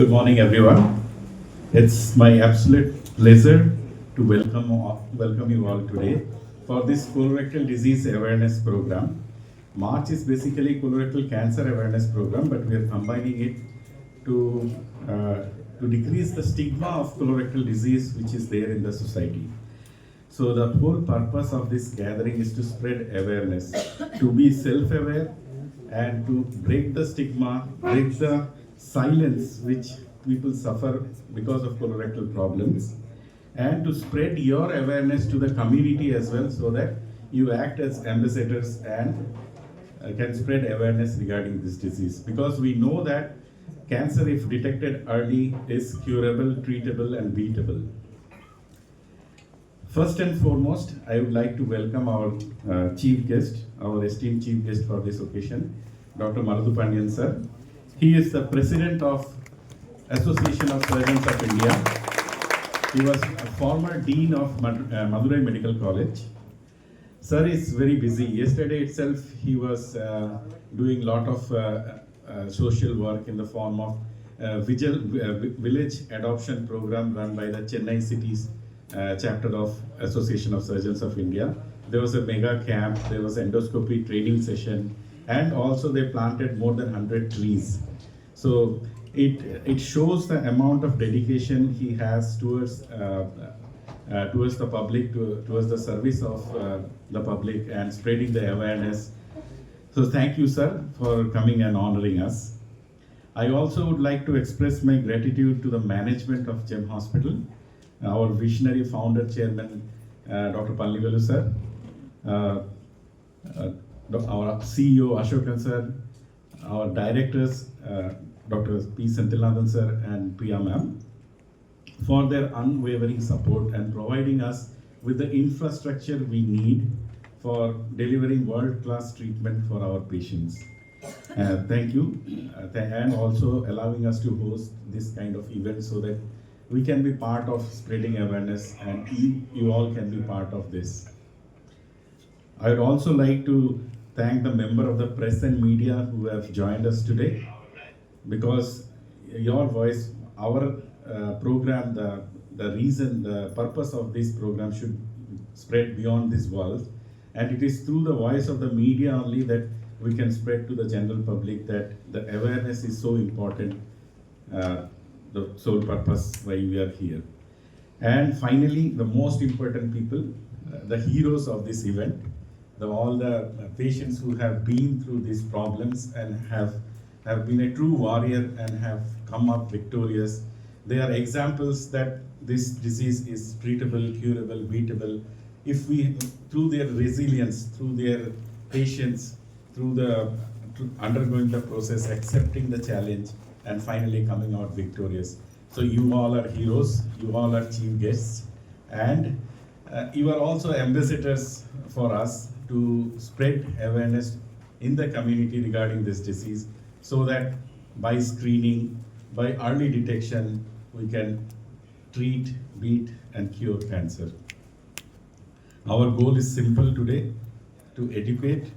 Good morning, everyone. It's my absolute pleasure to welcome you all today for this colorectal disease awareness program. March is basically colorectal cancer awareness program, but we are combining it to decrease the stigma of colorectal disease which is there in the society. So the whole purpose of this gathering is to spread awareness, to be self-aware, and to break the stigma, break the silence which people suffer because of colorectal problems, and to spread your awareness to the community as well, so that you act as ambassadors and can spread awareness regarding this disease. Because we know that cancer, if detected early, is curable, treatable, and beatable. First and foremost, I would like to welcome our chief guest, our esteemed chief guest for this occasion, Dr. Marudu Pandian sir. He is the president of Association of Surgeons of India. He was a former dean of Madurai Medical College. Sir is very busy. Yesterday itself, he was doing a lot of social work in the form of village adoption program run by the Chennai City's chapter of Association of Surgeons of India. There was a mega camp, there was endoscopy training session, and also they planted more than 100 trees. So it shows the amount of dedication he has towards the public, towards the service of the public and spreading the awareness. So thank you, sir, for coming and honoring us. I also would like to express my gratitude to the management of GEM Hospital, our visionary founder, chairman, Dr. Pallivelu sir, our CEO, Ashokan sir, our directors, Dr. P. Senthilnathan sir and Priya ma'am, for their unwavering support and providing us with the infrastructure we need for delivering world-class treatment for our patients. Thank you, and also allowing us to host this kind of event so that we can be part of spreading awareness, and you all can be part of this. I would also like to thank the member of the press and media who have joined us today, because your voice, our program, the purpose of this program should spread beyond this walls, and it is through the voice of the media only that we can spread to the general public that the awareness is so important, the sole purpose why we are here. And finally, the most important people, the heroes of this event, all the patients who have been through these problems and have been a true warrior and have come up victorious. They are examples that this disease is treatable, curable, beatable, if we, through their resilience, through their patience, through undergoing the process, accepting the challenge, and finally coming out victorious. So you all are heroes, you all are chief guests, and you are also ambassadors for us to spread awareness in the community regarding this disease, so that by screening, by early detection, we can treat, beat, and cure cancer. Our goal is simple today: to educate,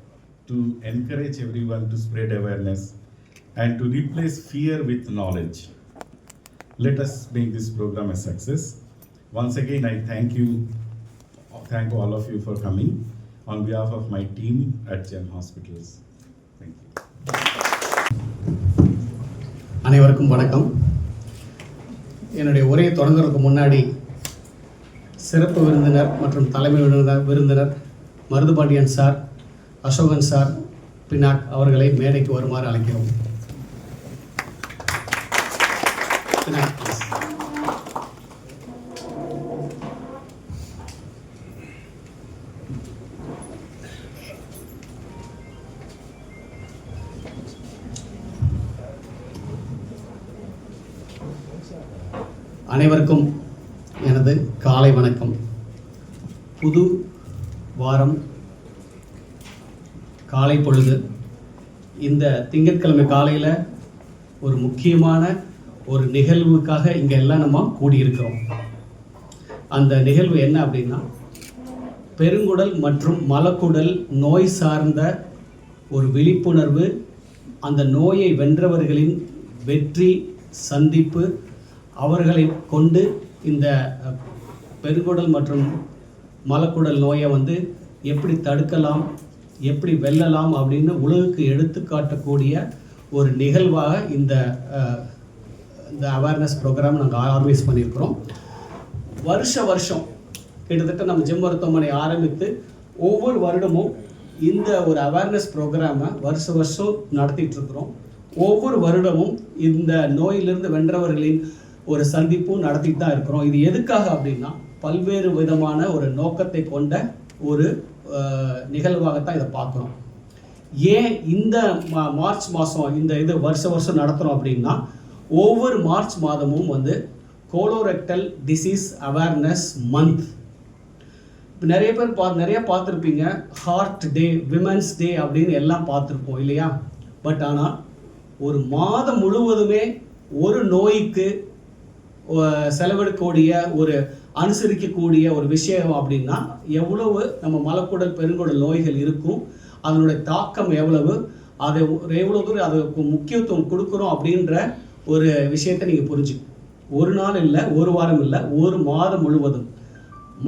to encourage everyone to spread awareness, and to replace fear with knowledge. Let us make this program a success. Once again, I thank all of you for coming on behalf of my team at GEM Hospitals. Thank you. அனைவருக்கும் வணக்கம். என்னுடைய உரையை தொடங்குறதுக்கு முன்னாடி சிறப்பு விருந்தினர் மற்றும் தலைமை விருந்தினர் மருது பாண்டியன் சார், அசோகன் சார், பினாக் அவர்களை மேடைக்கு வருமாறு அழைக்கிறோம். அனைவருக்கும் எனது காலை வணக்கம். புது வாரம், காலை பொழுது. இந்த திங்கட்கிழமை காலையில் ஒரு முக்கியமான ஒரு நிகழ்வுக்காக இங்கே எல்லாம் நம்ம கூடியிருக்கிறோம். அந்த நிகழ்வு என்ன அப்படின்னா, பெருங்குடல் மற்றும் மலக்குடல் நோய் சார்ந்த ஒரு விழிப்புணர்வு, அந்த நோயை வென்றவர்களின் வெற்றி சந்திப்பு, அவர்களை கொண்டு இந்த பெருங்குடல் மற்றும் மலக்குடல் நோயை வந்து எப்படி தடுக்கலாம், எப்படி வெல்லலாம் அப்படின்னு உலகுக்கு எடுத்துக்காட்டக்கூடிய ஒரு நிகழ்வாக இந்த அவேர்னஸ் ப்ரோக்ராம் நாங்கள் ஆர்கனைஸ் பண்ணியிருக்கிறோம். வருஷம் கிட்டத்தட்ட நம்ம ஜிம் மருத்துவமனை ஆரம்பித்து ஒவ்வொரு வருடமும் இந்த ஒரு அவேர்னஸ் ப்ரோக்ராமை வருஷம் நடத்திட்டு இருக்கிறோம். ஒவ்வொரு வருடமும் இந்த நோயிலிருந்து வென்றவர்களின் ஒரு சந்திப்பும் நடத்திட்டு தான் இருக்கிறோம். இது எதுக்காக அப்படின்னா பல்வேறு விதமான ஒரு நோக்கத்தை கொண்ட ஒரு நிகழ்வாகத்தான் இதை பார்க்குறோம். ஏன் இந்த மார்ச் மாதம் இந்த இது வருஷம் நடத்துகிறோம் அப்படின்னா ஒவ்வொரு மார்ச் மாதமும் வந்து கோலோரெக்டல் டிசீஸ் அவேர்னஸ் மந்த். இப்போ நிறைய பேர் நிறைய பார்த்துருப்பீங்க, ஹார்ட் டே, விமென்ஸ் டே அப்படின்னு எல்லாம் பார்த்துருப்போம் இல்லையா? பட் ஆனால் ஒரு மாதம் முழுவதுமே ஒரு நோய்க்கு செலவெடுக்கக்கூடிய ஒரு அனுசரிக்கக்கூடிய ஒரு விஷயம் அப்படின்னா எவ்வளவு நம்ம மலக்குடல் பெருங்குடல் நோய்கள் இருக்கும், அதனுடைய தாக்கம் எவ்வளவு, அதை எவ்வளோ தூரம் அதுக்கு முக்கியத்துவம் கொடுக்குறோம் அப்படின்ற ஒரு விஷயத்தை நீங்கள் புரிஞ்சுக்கணும். ஒரு நாள் இல்லை, ஒரு வாரம் இல்லை, ஒரு மாதம் முழுவதும்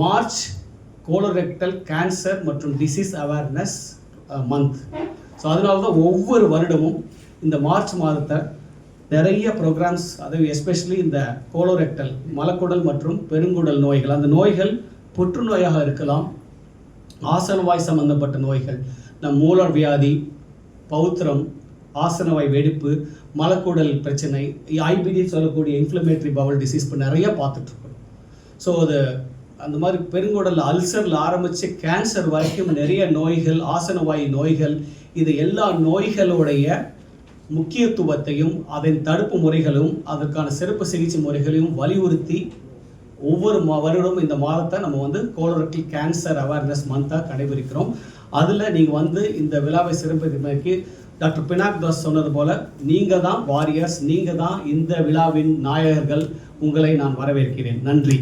மார்ச் கோலோரெக்டல் கேன்சர் மற்றும் டிசீஸ் அவேர்னஸ் மந்த். ஸோ அதனால தான் ஒவ்வொரு வருடமும் இந்த மார்ச் மாதத்தை நிறைய ப்ரோக்ராம்ஸ், அது எஸ்பெஷலி இந்த கோலோரெக்டல் மலக்குடல் மற்றும் பெருங்குடல் நோய்கள், அந்த நோய்கள் புற்றுநோயாக இருக்கலாம், ஆசனவாய் சம்பந்தப்பட்ட நோய்கள், மூல வியாதி, பௌத்திரம், ஆசனவாய் வெடிப்பு, மலக்குடல் பிரச்சனை, ஐபிடி சொல்லக்கூடிய இன்ஃப்ளமேட்டரி பவல் டிசீஸ் இப்போ நிறைய பார்த்துட்ருக்கோம். ஸோ அது அந்த மாதிரி பெருங்குடல் அல்சரில் ஆரம்பித்து கேன்சர் வரைக்கும் நிறைய நோய்கள், ஆசனவாய் நோய்கள், இது எல்லா நோய்களுடைய முக்கியத்துவத்தையும் அதன் தடுப்பு முறைகளும் அதற்கான சிறப்பு சிகிச்சை முறைகளையும் வலியுறுத்தி ஒவ்வொரு வருடமும் இந்த மாதத்தை நம்ம வந்து கோலோரெக்டல் கேன்சர் அவேர்னஸ் மந்தாக கடைபிடிக்கிறோம். அதில் நீங்கள் வந்து இந்த விழாவை சிறப்பிற்கு டாக்டர் பினாக் தாஸ் சொன்னது போல் நீங்கள் தான் வாரியர்ஸ், நீங்கள் தான் இந்த விழாவின் நாயகர்கள். உங்களை நான் வரவேற்கிறேன். நன்றி.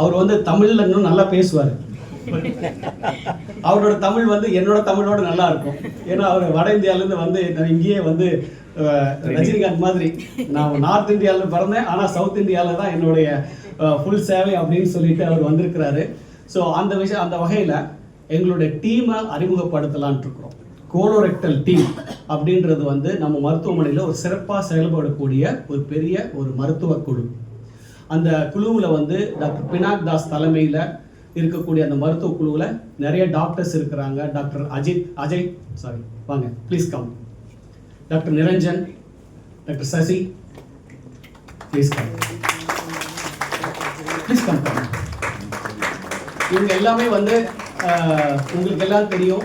அவர் வந்து தமிழில் இன்னும் நல்லா பேசுவார். அவரோட தமிழ் வந்து என்னோட தமிழோட நல்லா இருக்கும். ஏன்னா அவர் வட இந்தியாவிலேருந்து வந்து இங்கேயே வந்து ரஜினிகாந்த் மாதிரி நான் நார்த் இந்தியாவில் பிறந்தேன், ஆனால் சவுத் இந்தியாவில் தான் என்னுடைய ஃபுல் சேவை அப்படின்னு சொல்லிட்டு அவர் வந்திருக்கிறாரு. ஸோ அந்த வகையில் எங்களுடைய டீமை அறிமுகப்படுத்தலான் இருக்கிறோம். கோலோரெக்டல் டீம் அப்படின்றது வந்து நம்ம மருத்துவமனையில் ஒரு சிறப்பாக செயல்படக்கூடிய ஒரு பெரிய ஒரு மருத்துவ குழு. அந்த குழுவில் வந்து டாக்டர் பினாக் தாஸ் தலைமையில் இருக்கக்கூடிய அந்த மருத்துவ குழுவில் நிறைய டாக்டர்ஸ் இருக்கிறாங்க. டாக்டர் அஜய் வாங்க please come. Doctor Niranjan, doctor Sasi please come. இவங்க எல்லாமே வந்து உங்களுக்கு எல்லாம் தெரியும்,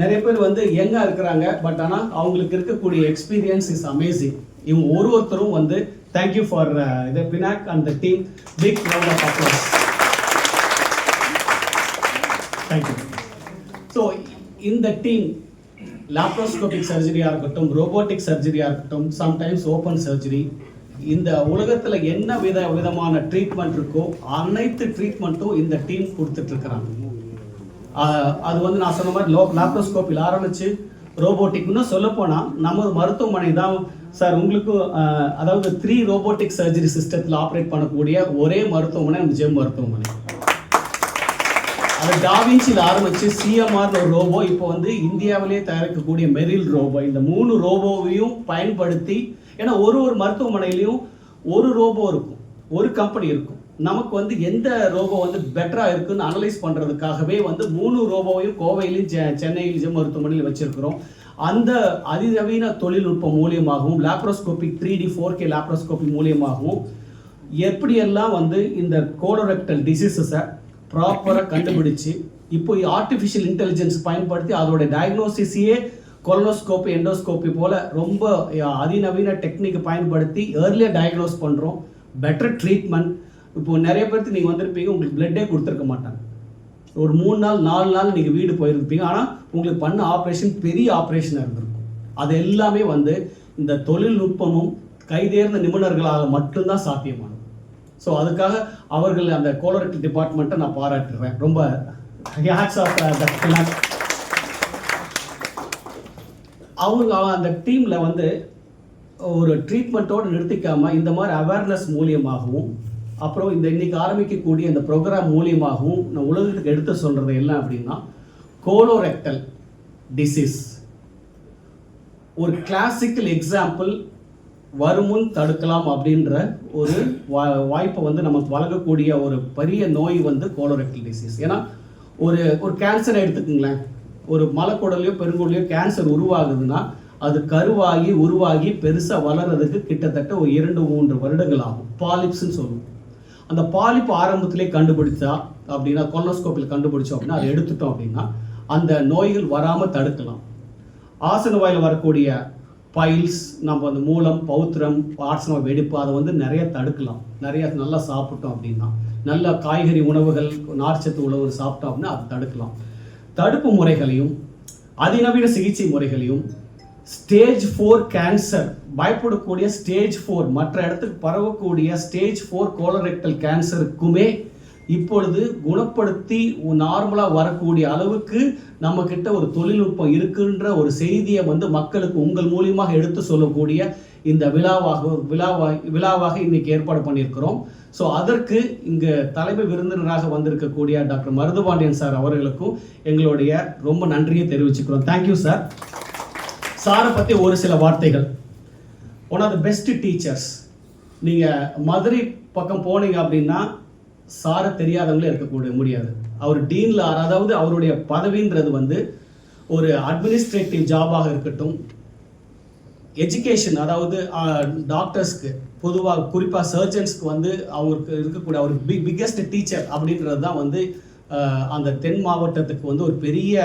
நிறைய பேர் வந்து யங்காக இருக்கிறாங்க. பட் ஆனால் அவங்களுக்கு இருக்கக்கூடிய எக்ஸ்பீரியன்ஸ் இஸ் அமேசிங். இவங்க ஒருத்தரும் வந்து thank you for the Pinak and the team. Big round of applause. Thank you. So இந்த டீம் லாப்ரோஸ்கோபிக் சர்ஜரியாக இருக்கட்டும், ரோபோட்டிக் சர்ஜரியாக இருக்கட்டும், சம்டைம்ஸ் ஓப்பன் சர்ஜரி, இந்த உலகத்தில் என்ன விதமான ட்ரீட்மெண்ட் இருக்கோ அனைத்து ட்ரீட்மெண்ட்டும் இந்த டீம் கொடுத்துட்ருக்குறாங்க. அது வந்து நான் சொன்ன மாதிரி லாப்ரோஸ்கோப்பில் ஆரம்பித்து ரோபோட்டிக்னு சொல்லப்போனால் நம்ம மருத்துவமனை தான் சார் உங்களுக்கு அதாவது 3 ரோபோட்டிக் சர்ஜரி சிஸ்டத்தில் ஆப்ரேட் பண்ணக்கூடிய ஒரே மருத்துவமனை நம்ம ஜெம் மருத்துவமனை. அது டாவின்சியில் ஆரம்பித்து சிஎம்ஆர்னு ஒரு ரோபோ, இப்போ வந்து இந்தியாவிலே தயாரிக்கக்கூடிய மெரில் ரோபோ, இந்த 3 ரோபோவையும் பயன்படுத்தி, ஏன்னா ஒரு மருத்துவமனையிலையும் ஒரு ரோபோ இருக்கும், ஒரு கம்பெனி இருக்கும். நமக்கு வந்து எந்த ரோபோ வந்து பெட்டராக இருக்குன்னு அனலைஸ் பண்ணுறதுக்காகவே வந்து 3 ரோபோவையும் கோவையிலையும் சென்னையில் ஜெம் மருத்துவமனையில் வச்சுருக்கிறோம். அந்த அதிநவீன தொழில்நுட்பம் மூலியமாகவும் லாப்ரோஸ்கோபிக் 3D 4K லாப்ரோஸ்கோபி மூலியமாகவும் எப்படியெல்லாம் வந்து இந்த கோலோரெக்டல் டிசீசஸை ப்ராப்பராக கண்டுபிடிச்சு இப்போ ஆர்டிஃபிஷியல் இன்டெலிஜென்ஸ் பயன்படுத்தி அதோட டயக்னோசிஸையே கொலனோஸ்கோபி, எண்டோஸ்கோபி போல் ரொம்ப அதிநவீன டெக்னிக்கை பயன்படுத்தி ஏர்லியாக டயக்னோஸ் பண்ணுறோம். Better treatment. இப்போது நிறைய பேருக்கு நீங்கள் வந்திருப்பீங்க, உங்களுக்கு பிளட்டே கொடுத்துருக்க மாட்டாங்க. ஒரு 3 நாள் 4 நாள் நீங்கள் வீடு போயிருப்பீங்க, ஆனால் உங்களுக்கு பண்ண ஆப்ரேஷன் பெரிய ஆப்ரேஷனாக இருந்திருக்கும். அது எல்லாமே வந்து இந்த தொழில்நுட்பமும் கைதேர்ந்த நிபுணர்களாக மட்டும்தான் சாத்தியமானது. ஸோ அதுக்காக அவர்கள் அந்த கோலோரெக்டல் டிபார்ட்மெண்ட்டை நான் பாராட்டுறேன். ரொம்ப ஹேட்ஸ் ஆஃப். அவங்க அந்த டீமில் வந்து ஒரு ட்ரீட்மெண்ட்டோடு நிறுத்திக்காமல் இந்த மாதிரி அவேர்னஸ் மூலியமாகவும் அப்புறம் இந்த இன்னைக்கு ஆரம்பிக்கக்கூடிய இந்த ப்ரோக்ராம் மூலியமாகவும் நான் உலகத்துக்கு எடுத்து சொல்கிறது என்ன அப்படின்னா கோலோரெக்டல் டிசீஸ் ஒரு கிளாசிக்கல் எக்ஸாம்பிள் வருமுன் தடுக்கலாம் அப்படின்ற ஒரு வாய்ப்பை வந்து நமக்கு வழங்கக்கூடிய ஒரு பெரிய நோய் வந்து கோலோரெக்டல் டிசீஸ். ஏன்னா ஒரு கேன்சரை எடுத்துக்கோங்களேன், ஒரு மலைக்குடலையோ பெருங்குடலையோ கேன்சர் உருவாகுதுன்னா அது கருவாகி உருவாகி பெருசாக வளர்கிறதுக்கு கிட்டத்தட்ட ஒரு 2-3 வருடங்கள் ஆகும். பாலிப்ஸ்ன்னு சொல்லுவோம். அந்த பாலிப் ஆரம்பத்திலே கண்டுபிடிச்சா அப்படின்னா கொலோனோஸ்கோப்பில் கண்டுபிடிச்சோம் அப்படின்னா அதை எடுத்துட்டோம் அப்படின்னா அந்த நோய்கள் வராமல் தடுக்கலாம். ஆசன வாயில் வரக்கூடிய பைல்ஸ், நம்ம அந்த மூலம் பௌத்திரம் ஆசன வெடிப்பு அதை வந்து நிறைய தடுக்கலாம். நிறைய நல்லா சாப்பிட்டோம் அப்படின்னா, நல்ல காய்கறி உணவுகள் நார்ச்சத்து உணவு சாப்பிட்டோம் அப்படின்னா அதை தடுக்கலாம். தடுப்பு முறைகளையும் அதிநவீன சிகிச்சை முறைகளையும் ஸ்டேஜ் 4 கேன்சர், பயப்படக்கூடிய ஸ்டேஜ் 4 மற்ற இடத்துக்கு பரவக்கூடிய ஸ்டேஜ் 4 கோலோரெக்டல் கேன்சருக்குமே இப்பொழுது குணப்படுத்தி நார்மலாக வரக்கூடிய அளவுக்கு நம்ம கிட்ட ஒரு தொழில்நுட்பம் இருக்குன்ற ஒரு செய்தியை வந்து மக்களுக்கு உங்கள் மூலியமாக எடுத்து சொல்லக்கூடிய இந்த விழாவாக இன்னைக்கு ஏற்பாடு பண்ணியிருக்கிறோம். ஸோ அதற்கு இங்கே தலைமை விருந்தினராக வந்திருக்கக்கூடிய டாக்டர் மருதுபாண்டியன் சார் அவர்களுக்கும் எங்களுடைய ரொம்ப நன்றியை தெரிவிச்சுக்கிறோம். Thank you sir. சாரை பற்றி ஒரு சில வார்த்தைகள். One of the best teachers. நீங்கள் மதுரை பக்கம் போனீங்க அப்படின்னா சாரை தெரியாதவங்களே இருக்கக்கூடிய முடியாது. அவர் டீனில், அதாவது அவருடைய பதவின்றது வந்து ஒரு அட்மினிஸ்ட்ரேட்டிவ் ஜாபாக இருக்கட்டும், எஜுகேஷன், அதாவது டாக்டர்ஸ்க்கு பொதுவாக குறிப்பாக சர்ஜன்ஸ்க்கு வந்து அவருக்கு இருக்கக்கூடிய அவர் பிக்கெஸ்ட் டீச்சர் அப்படின்றது தான் வந்து அந்த தென் மாவட்டத்துக்கு வந்து ஒரு பெரிய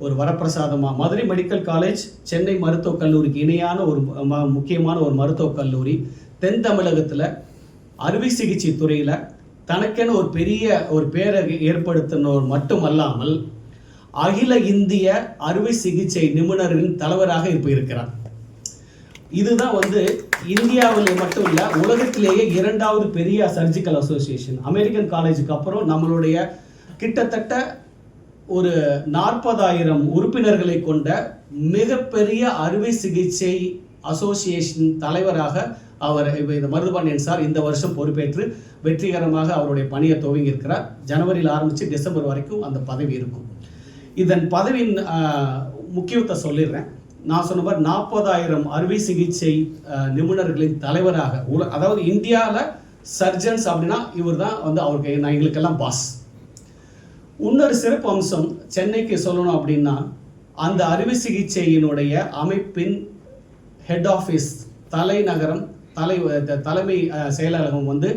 ஒரு வரப்பிரசாதமாக. மதுரை மெடிக்கல் காலேஜ் சென்னை மருத்துவக் கல்லூரிக்கு இணையான ஒரு முக்கியமான ஒரு மருத்துவக் கல்லூரி. தென் தமிழகத்தில் அறுவை சிகிச்சை துறையில் தனக்கென ஒரு பெரிய ஒரு பேரை ஏற்படுத்தினோர் மட்டுமல்லாமல் அகில இந்திய அறுவை சிகிச்சை நிபுணர்களின் தலைவராக இப்போ இருக்கிறார். இதுதான் வந்து இந்தியாவில் மட்டும் இல்லை, உலகத்திலேயே 2வது பெரிய சர்ஜிக்கல் அசோசியேஷன். அமெரிக்கன் காலேஜுக்கு அப்புறம் நம்மளுடைய கிட்டத்தட்ட ஒரு 40,000 உறுப்பினர்களை கொண்ட மிகப்பெரிய அறுவை சிகிச்சை அசோசியேஷன் தலைவராக அவர் இந்த மருதுபாண்டியன் சார் இந்த வருஷம் பொறுப்பேற்று வெற்றிகரமாக அவருடைய பணியை துவங்கி இருக்கிறார். ஜனவரியில் ஆரம்பித்து டிசம்பர் வரைக்கும் அந்த பதவி இருக்கும். இதன் பதவியின் முக்கியத்தை சொல்லிடுறேன். நான் சொன்ன மாதிரி 40,000 அறுவை சிகிச்சை நிபுணர்களின் தலைவராக, அதாவது இந்தியாவில் சர்ஜன்ஸ் அப்படின்னா இவர் தான் வந்து அவருக்கு எங்களுக்கெல்லாம் பாஸ். இன்னொரு சிறப்பு அம்சம் சென்னைக்கு சொல்லணும் அப்படின்னா அந்த அறுவை சிகிச்சையினுடைய அமைப்பின் ஹெட் ஆஃபீஸ், தலைநகரம், தலைமை செயலகம் வந்து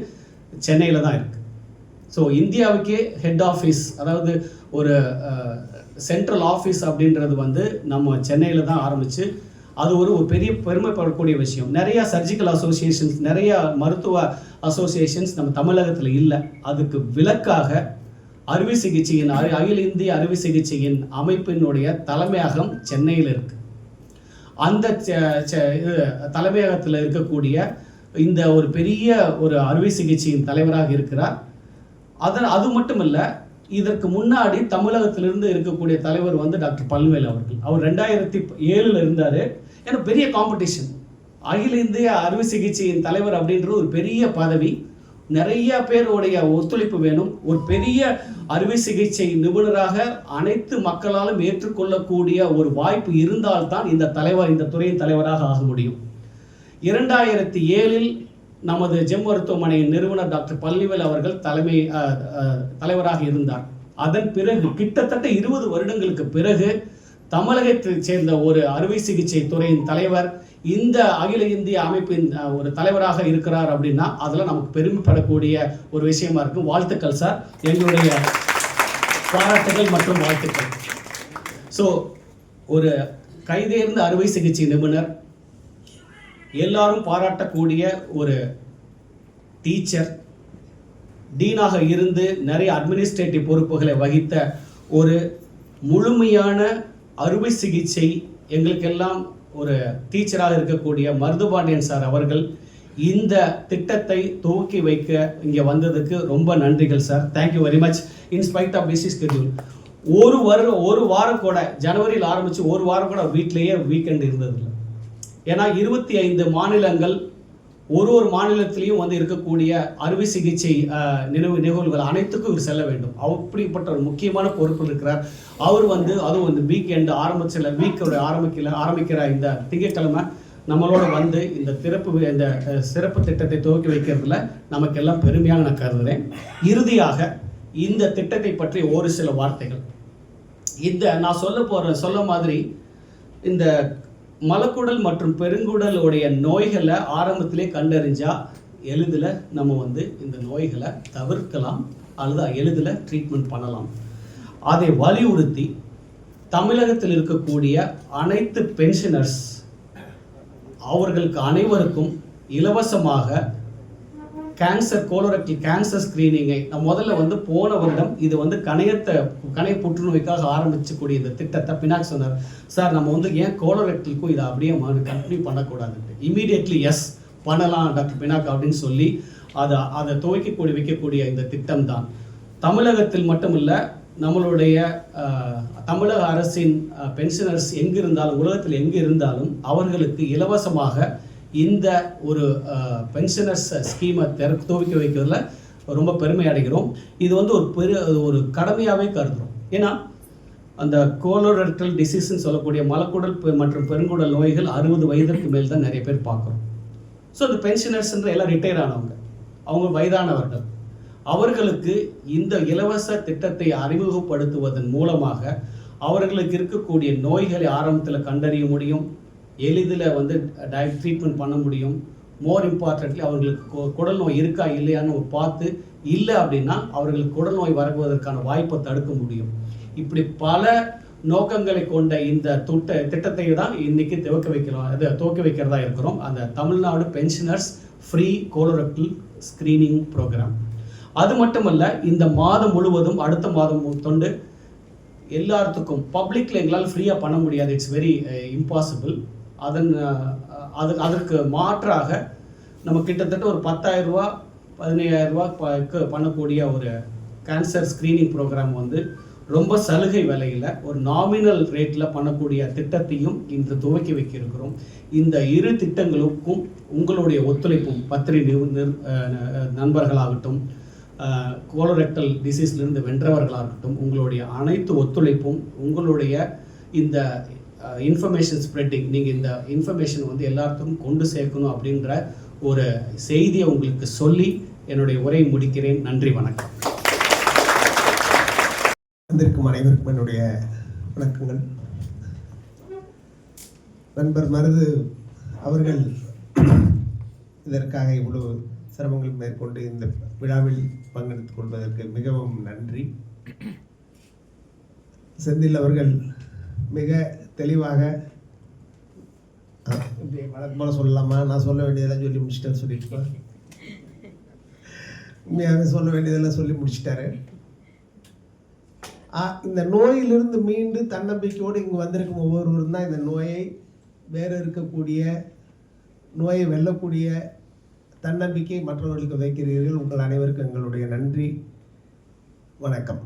சென்னையில் தான் இருக்குது. ஸோ இந்தியாவுக்கே ஹெட் ஆஃபீஸ், அதாவது ஒரு சென்ட்ரல் ஆஃபீஸ் அப்படின்றது வந்து நம்ம சென்னையில் தான் ஆரம்பித்து அது ஒரு பெரிய பெருமைப்படக்கூடிய விஷயம். நிறையா சர்ஜிக்கல் அசோசியேஷன்ஸ், நிறையா மருத்துவ அசோசியேஷன்ஸ் நம்ம தமிழகத்தில் இல்லை. அதுக்கு விலக்காக அறுவை சிகிச்சையின் அகில இந்திய அறுவை சிகிச்சையின் அமைப்பினுடைய தலைமையகம் சென்னையில் இருக்குது. அந்த தலைமையகத்தில் இருக்கக்கூடிய இந்த ஒரு பெரிய ஒரு அறுவை சிகிச்சையின் தலைவராக இருக்கிறார். அது மட்டும் இல்லை, இதற்கு முன்னாடி தமிழகத்திலிருந்து இருக்கக்கூடிய தலைவர் வந்து டாக்டர் பழனிவேல் அவர்கள். அவர் 2007 இருந்தார். ஏன்னா பெரிய காம்படிஷன், அகில இந்திய அறுவை சிகிச்சையின் தலைவர் அப்படின்ற ஒரு பெரிய பதவி, நிறைய பேருடைய ஒத்துழைப்பு வேணும். ஒரு பெரிய அறுவை சிகிச்சை நிபுணராக அனைத்து மக்களாலும் ஏற்றுக்கொள்ளக்கூடிய ஒரு வாய்ப்பு இருந்தால்தான் இந்த துறையின் தலைவராக ஆக முடியும். 2007 நமது ஜெம் மருத்துவமனையின் நிறுவனர் டாக்டர் பழனிவேல் அவர்கள் தலைவராக இருந்தார். அதன் பிறகு கிட்டத்தட்ட 20 வருடங்களுக்கு பிறகு தமிழகத்தைச் சேர்ந்த ஒரு அறுவை சிகிச்சை துறையின் தலைவர் இந்த அகில இந்திய அமைப்பின் ஒரு தலைவராக இருக்கிறார் அப்படின்னா அதில் நமக்கு பெருமைப்படக்கூடிய ஒரு விஷயமா இருக்கும். வாழ்த்துக்கள் சார், எங்களுடைய பாராட்டுகள் மற்றும் வாழ்த்துக்கள். ஸோ ஒரு கைதேர்ந்த அறுவை சிகிச்சை நிபுணர், எல்லாரும் பாராட்டக்கூடிய ஒரு டீச்சர், டீனாக இருந்து நிறைய அட்மினிஸ்ட்ரேட்டிவ் பொறுப்புகளை வகித்த ஒரு முழுமையான அறுவை சிகிச்சை எங்களுக்கெல்லாம் ஒரு டீச்சராக இருக்கக்கூடிய மருதுபாண்டியன் சார் அவர்கள் இந்த திட்டத்தை துவக்கி வைக்க இங்கே வந்ததுக்கு ரொம்ப நன்றிகள் sir. Thank you very much. In spite of busy schedule ஒரு வாரம் கூட ஜனவரியில் ஆரம்பித்து ஒரு வாரம் கூட வீட்டிலேயே வீக்கெண்ட் இருந்ததில்லை. ஏன்னா 25 மாநிலங்கள் ஒரு மாநிலத்திலையும் வந்து இருக்கக்கூடிய அறுவை சிகிச்சை நிகழ்வுகள் அனைத்துக்கும் இவர் செல்ல வேண்டும். அப்படிப்பட்ட ஒரு முக்கியமான பொறுப்பில் இருக்கிறார். அவர் வந்து அதுவும் இந்த வீக்கெண்டு வீக்கோட ஆரம்பிக்கிற இந்த திங்கட்கிழமை நம்மளோட வந்து இந்த சிறப்பு திட்டத்தை துவக்கி வைக்கிறதுல நமக்கெல்லாம் பெருமையாக நான் கருதுகிறேன். இறுதியாக இந்த திட்டத்தை பற்றி ஒரு சில வார்த்தைகள். நான் சொல்ல மாதிரி இந்த மலக்குடல் மற்றும் பெருங்குடலுடைய நோய்களை ஆரம்பத்திலே கண்டறிஞ்சா எளிதில் நம்ம வந்து இந்த நோய்களை தவிர்க்கலாம் அல்லது எளிதில் ட்ரீட்மெண்ட் பண்ணலாம். அதை வலியுறுத்தி தமிழகத்தில் இருக்கக்கூடிய அனைத்து பென்ஷனர்ஸ் அவர்களுக்கு அனைவருக்கும் இலவசமாக கோலோரெக்டல் கேன்சர் ஸ்கிரீனிங்கை நான் முதல்ல வந்து போன வருடம் இது வந்து கணைய புற்றுநோய்க்காக ஆரம்பிச்சக்கூடிய இந்த திட்டத்தை பினாக் சொன்னார். சார் நம்ம வந்து ஏன் கோலோரெக்டலுக்கும் இதை அப்படியே கண்டினியூ பண்ணக்கூடாதுன்ட்டு இமீடியட்லி எஸ் பண்ணலாம் டாக்டர் பினாக் அப்படின்னு சொல்லி அதை வைக்கக்கூடிய இந்த திட்டம் தான் தமிழகத்தில் மட்டுமில்ல நம்மளுடைய தமிழக அரசின் பென்ஷனர்ஸ் எங்கிருந்தாலும் உலகத்தில் எங்கே இருந்தாலும் அவர்களுக்கு இலவசமாக இந்த ஒரு பென்ஷனர்ஸ் ஸ்கீமை துவக்கி வைக்கிறதுல ரொம்ப பெருமை அடைகிறோம். இது வந்து ஒரு கடமையாகவே கருதுகிறோம். ஏன்னா அந்த கோலோரெக்டல் டிசீஸ்ன்னு சொல்லக்கூடிய மலக்குடல் மற்றும் பெருங்குடல் நோய்கள் 60 வயதிற்கு மேல் தான் நிறைய பேர் பார்க்குறோம். ஸோ அந்த பென்ஷனர்ஸ்ன்ற எல்லாம் ரிட்டையர் ஆனவங்க, அவங்க வயதானவர்கள், அவர்களுக்கு இந்த இலவச திட்டத்தை அறிமுகப்படுத்துவதன் மூலமாக அவர்களுக்கு இருக்கக்கூடிய நோய்களை ஆரம்பத்தில் கண்டறிய முடியும், எளிதில் வந்து ட்ரீட்மெண்ட் பண்ண முடியும். மோர் இம்பார்ட்டன்ட்லி அவர்களுக்கு குடல் நோய் இருக்கா இல்லையான்னு பார்த்து இல்லை அப்படின்னா அவர்களுக்கு குடல் நோய் வருவதற்கான வாய்ப்பை தடுக்க முடியும். இப்படி பல நோக்கங்களை கொண்ட இந்த திட்டத்தை தான் இன்னைக்கு துவக்கி வைக்கிறதா இருக்கிறோம். அந்த Tamil Nadu pensioners free colorectal screening programme. அது மட்டுமல்ல, இந்த மாதம் முழுவதும் அடுத்த மாதம் தொண்டு எல்லாத்துக்கும் பப்ளிக்கில் எங்களால் ஃப்ரீயாக பண்ண முடியாது, இட்ஸ் வெரி இம்பாசிபிள். அதற்கு மாற்றாக நம்ம கிட்டத்தட்ட ஒரு 10,000 ரூபா 15,000 ரூபாய்க்கு பண்ணக்கூடிய ஒரு கேன்சர் ஸ்க்ரீனிங் ப்ரோக்ராம் வந்து ரொம்ப சலுகை விலையில் ஒரு நாமினல் ரேட்டில் பண்ணக்கூடிய திட்டத்தையும் இன்று துவக்கி வைக்கிருக்கிறோம். இந்த இரு திட்டங்களுக்கும் உங்களுடைய ஒத்துழைப்பும் பத்திரிகை நண்பர்களாகட்டும், கோலோரெக்டல் டிசீஸ்லேருந்து வென்றவர்களாகட்டும், உங்களுடைய அனைத்து ஒத்துழைப்பும், உங்களுடைய இந்த இன்ஃபர்மேஷன் ஸ்ப்ரெட்டிங், நீங்கள் இந்த இன்ஃபர்மேஷன் வந்து எல்லாத்துக்கும் கொண்டு சேர்க்கணும் அப்படின்ற ஒரு செய்தியை உங்களுக்கு சொல்லி என்னுடைய உரையை முடிக்கிறேன். நன்றி, வணக்கம். வந்திருக்கும் அனைவருக்கும் என்னுடைய வணக்கங்கள். நண்பர் மருது அவர்கள் இதற்காக இவ்வளவு சிரமங்கள் மேற்கொண்டு இந்த விழாவில் பங்கெடுத்துக் கொள்வதற்கு மிகவும் நன்றி. செந்தில் அவர்கள் மிக தெளிவாக வழக்கம் போல சொல்லலாமா, நான் சொல்ல வேண்டியதெல்லாம் சொல்லி முடிச்சிட்டாரு, சொல்லிட்டு உண்மையாகவே சொல்ல வேண்டியதெல்லாம் சொல்லி முடிச்சிட்டாரு. இந்த நோயிலிருந்து மீண்டு தன்னம்பிக்கையோடு இங்கு வந்திருக்கும் ஒவ்வொருவரும் தான் இந்த நோயை நோயை வெல்லக்கூடிய தன்னம்பிக்கை மற்றவர்களுக்கு வைக்கிறீர்கள். உங்கள் அனைவருக்கும் எங்களுடைய நன்றி, வணக்கம்.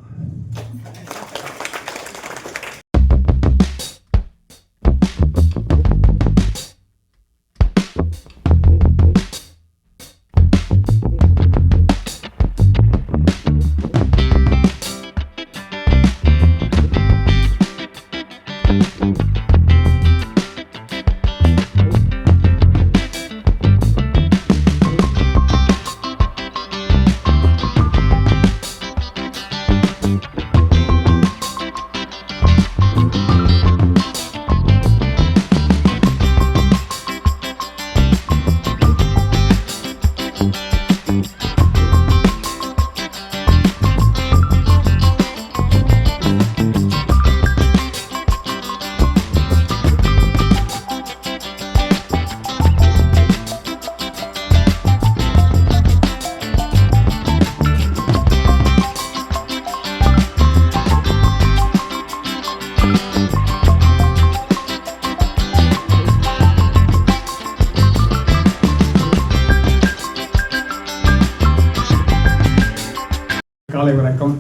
காலை வணக்கம்.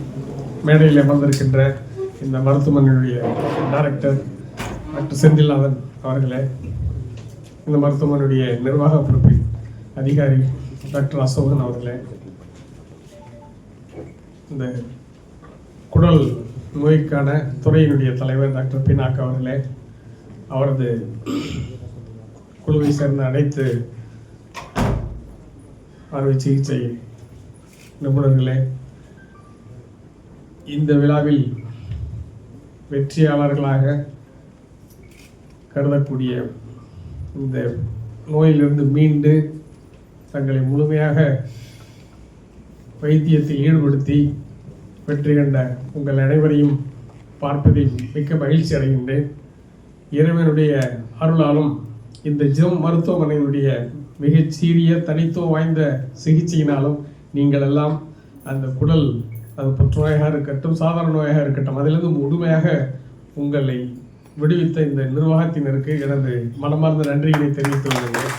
மேடையில் அமர்ந்திருக்கின்ற இந்த மருத்துவமனையுடைய டைரக்டர் டாக்டர் செந்தில்நாதன் அவர்களே, இந்த மருத்துவமனையுடைய நிர்வாக பொறுப்பில் அதிகாரி டாக்டர் அசோகன் அவர்களே, இந்த குடல் நோய்க்கான துறையினுடைய தலைவர் டாக்டர் பினாக் அவர்களே, அவரது குழுவை சேர்ந்த அனைத்து அறுவை சிகிச்சை நிபுணர்களே, இந்த விழாவில் வெற்றியாளர்களாக கருதக்கூடிய இந்த நோயிலிருந்து மீண்டு தங்களை முழுமையாக வைத்தியத்தில் ஈடுபடுத்தி வெற்றி கண்ட உங்கள் அனைவரையும் பார்ப்பதில் மிக்க மகிழ்ச்சி அடைகின்றேன். இறைவனுடைய அருளாலும் இந்த ஜெம் மருத்துவமனையினுடைய மிகச்சீரிய தனித்துவம் வாய்ந்த சிகிச்சையினாலும் நீங்கள் எல்லாம் அந்த குடல், அது புற்றுநோயாக இருக்கட்டும் சாதாரண நோயாக இருக்கட்டும், அதிலிருந்து முழுமையாக உங்களை விடுவித்த இந்த நிர்வாகத்தினருக்கு எனது மனமார்ந்த நன்றிகளை தெரிவித்துக் கொள்கிறேன்.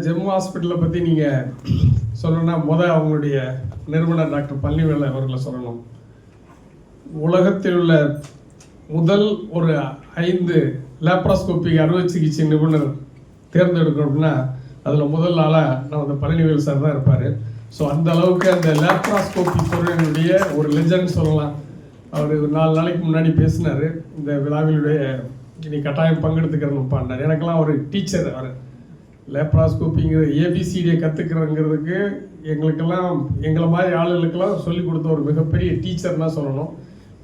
ஜம்மு ஹாஸ்பிட்டலை பற்றி நீங்கள் சொல்லணும்னா அவங்களுடைய நிறுவனர் டாக்டர் பழனிவேல் அவர்களை சொல்லணும். உலகத்தில் உள்ள முதல் ஒரு 5 லேப்ராஸ்கோபிக் அறுவை சிகிச்சை நிபுணர் தேர்ந்தெடுக்கணும்னா அதில் முதல் ஆளாக நம்ம பழனிவேல் சார் தான் இருப்பார். ஸோ அந்த அளவுக்கு அந்த லேப்ராஸ்கோபி துறையினுடைய ஒரு லெஜண்ட் சொல்லலாம். அவர் 4 நாளைக்கு முன்னாடி பேசினார், இந்த விழாவினுடைய நீ கட்டாயம் பங்கெடுத்துக்கிறணும் பண்ணார். எனக்கெல்லாம் ஒரு டீச்சர், அவர் லேப்ராஸ்கோப்பிங்கிற ஏபிசிடியை கற்றுக்கிறங்கிறதுக்கு எங்களை மாதிரி ஆளுகளுக்கெல்லாம் சொல்லிக் கொடுத்த ஒரு மிகப்பெரிய டீச்சர்னால் சொல்லணும்.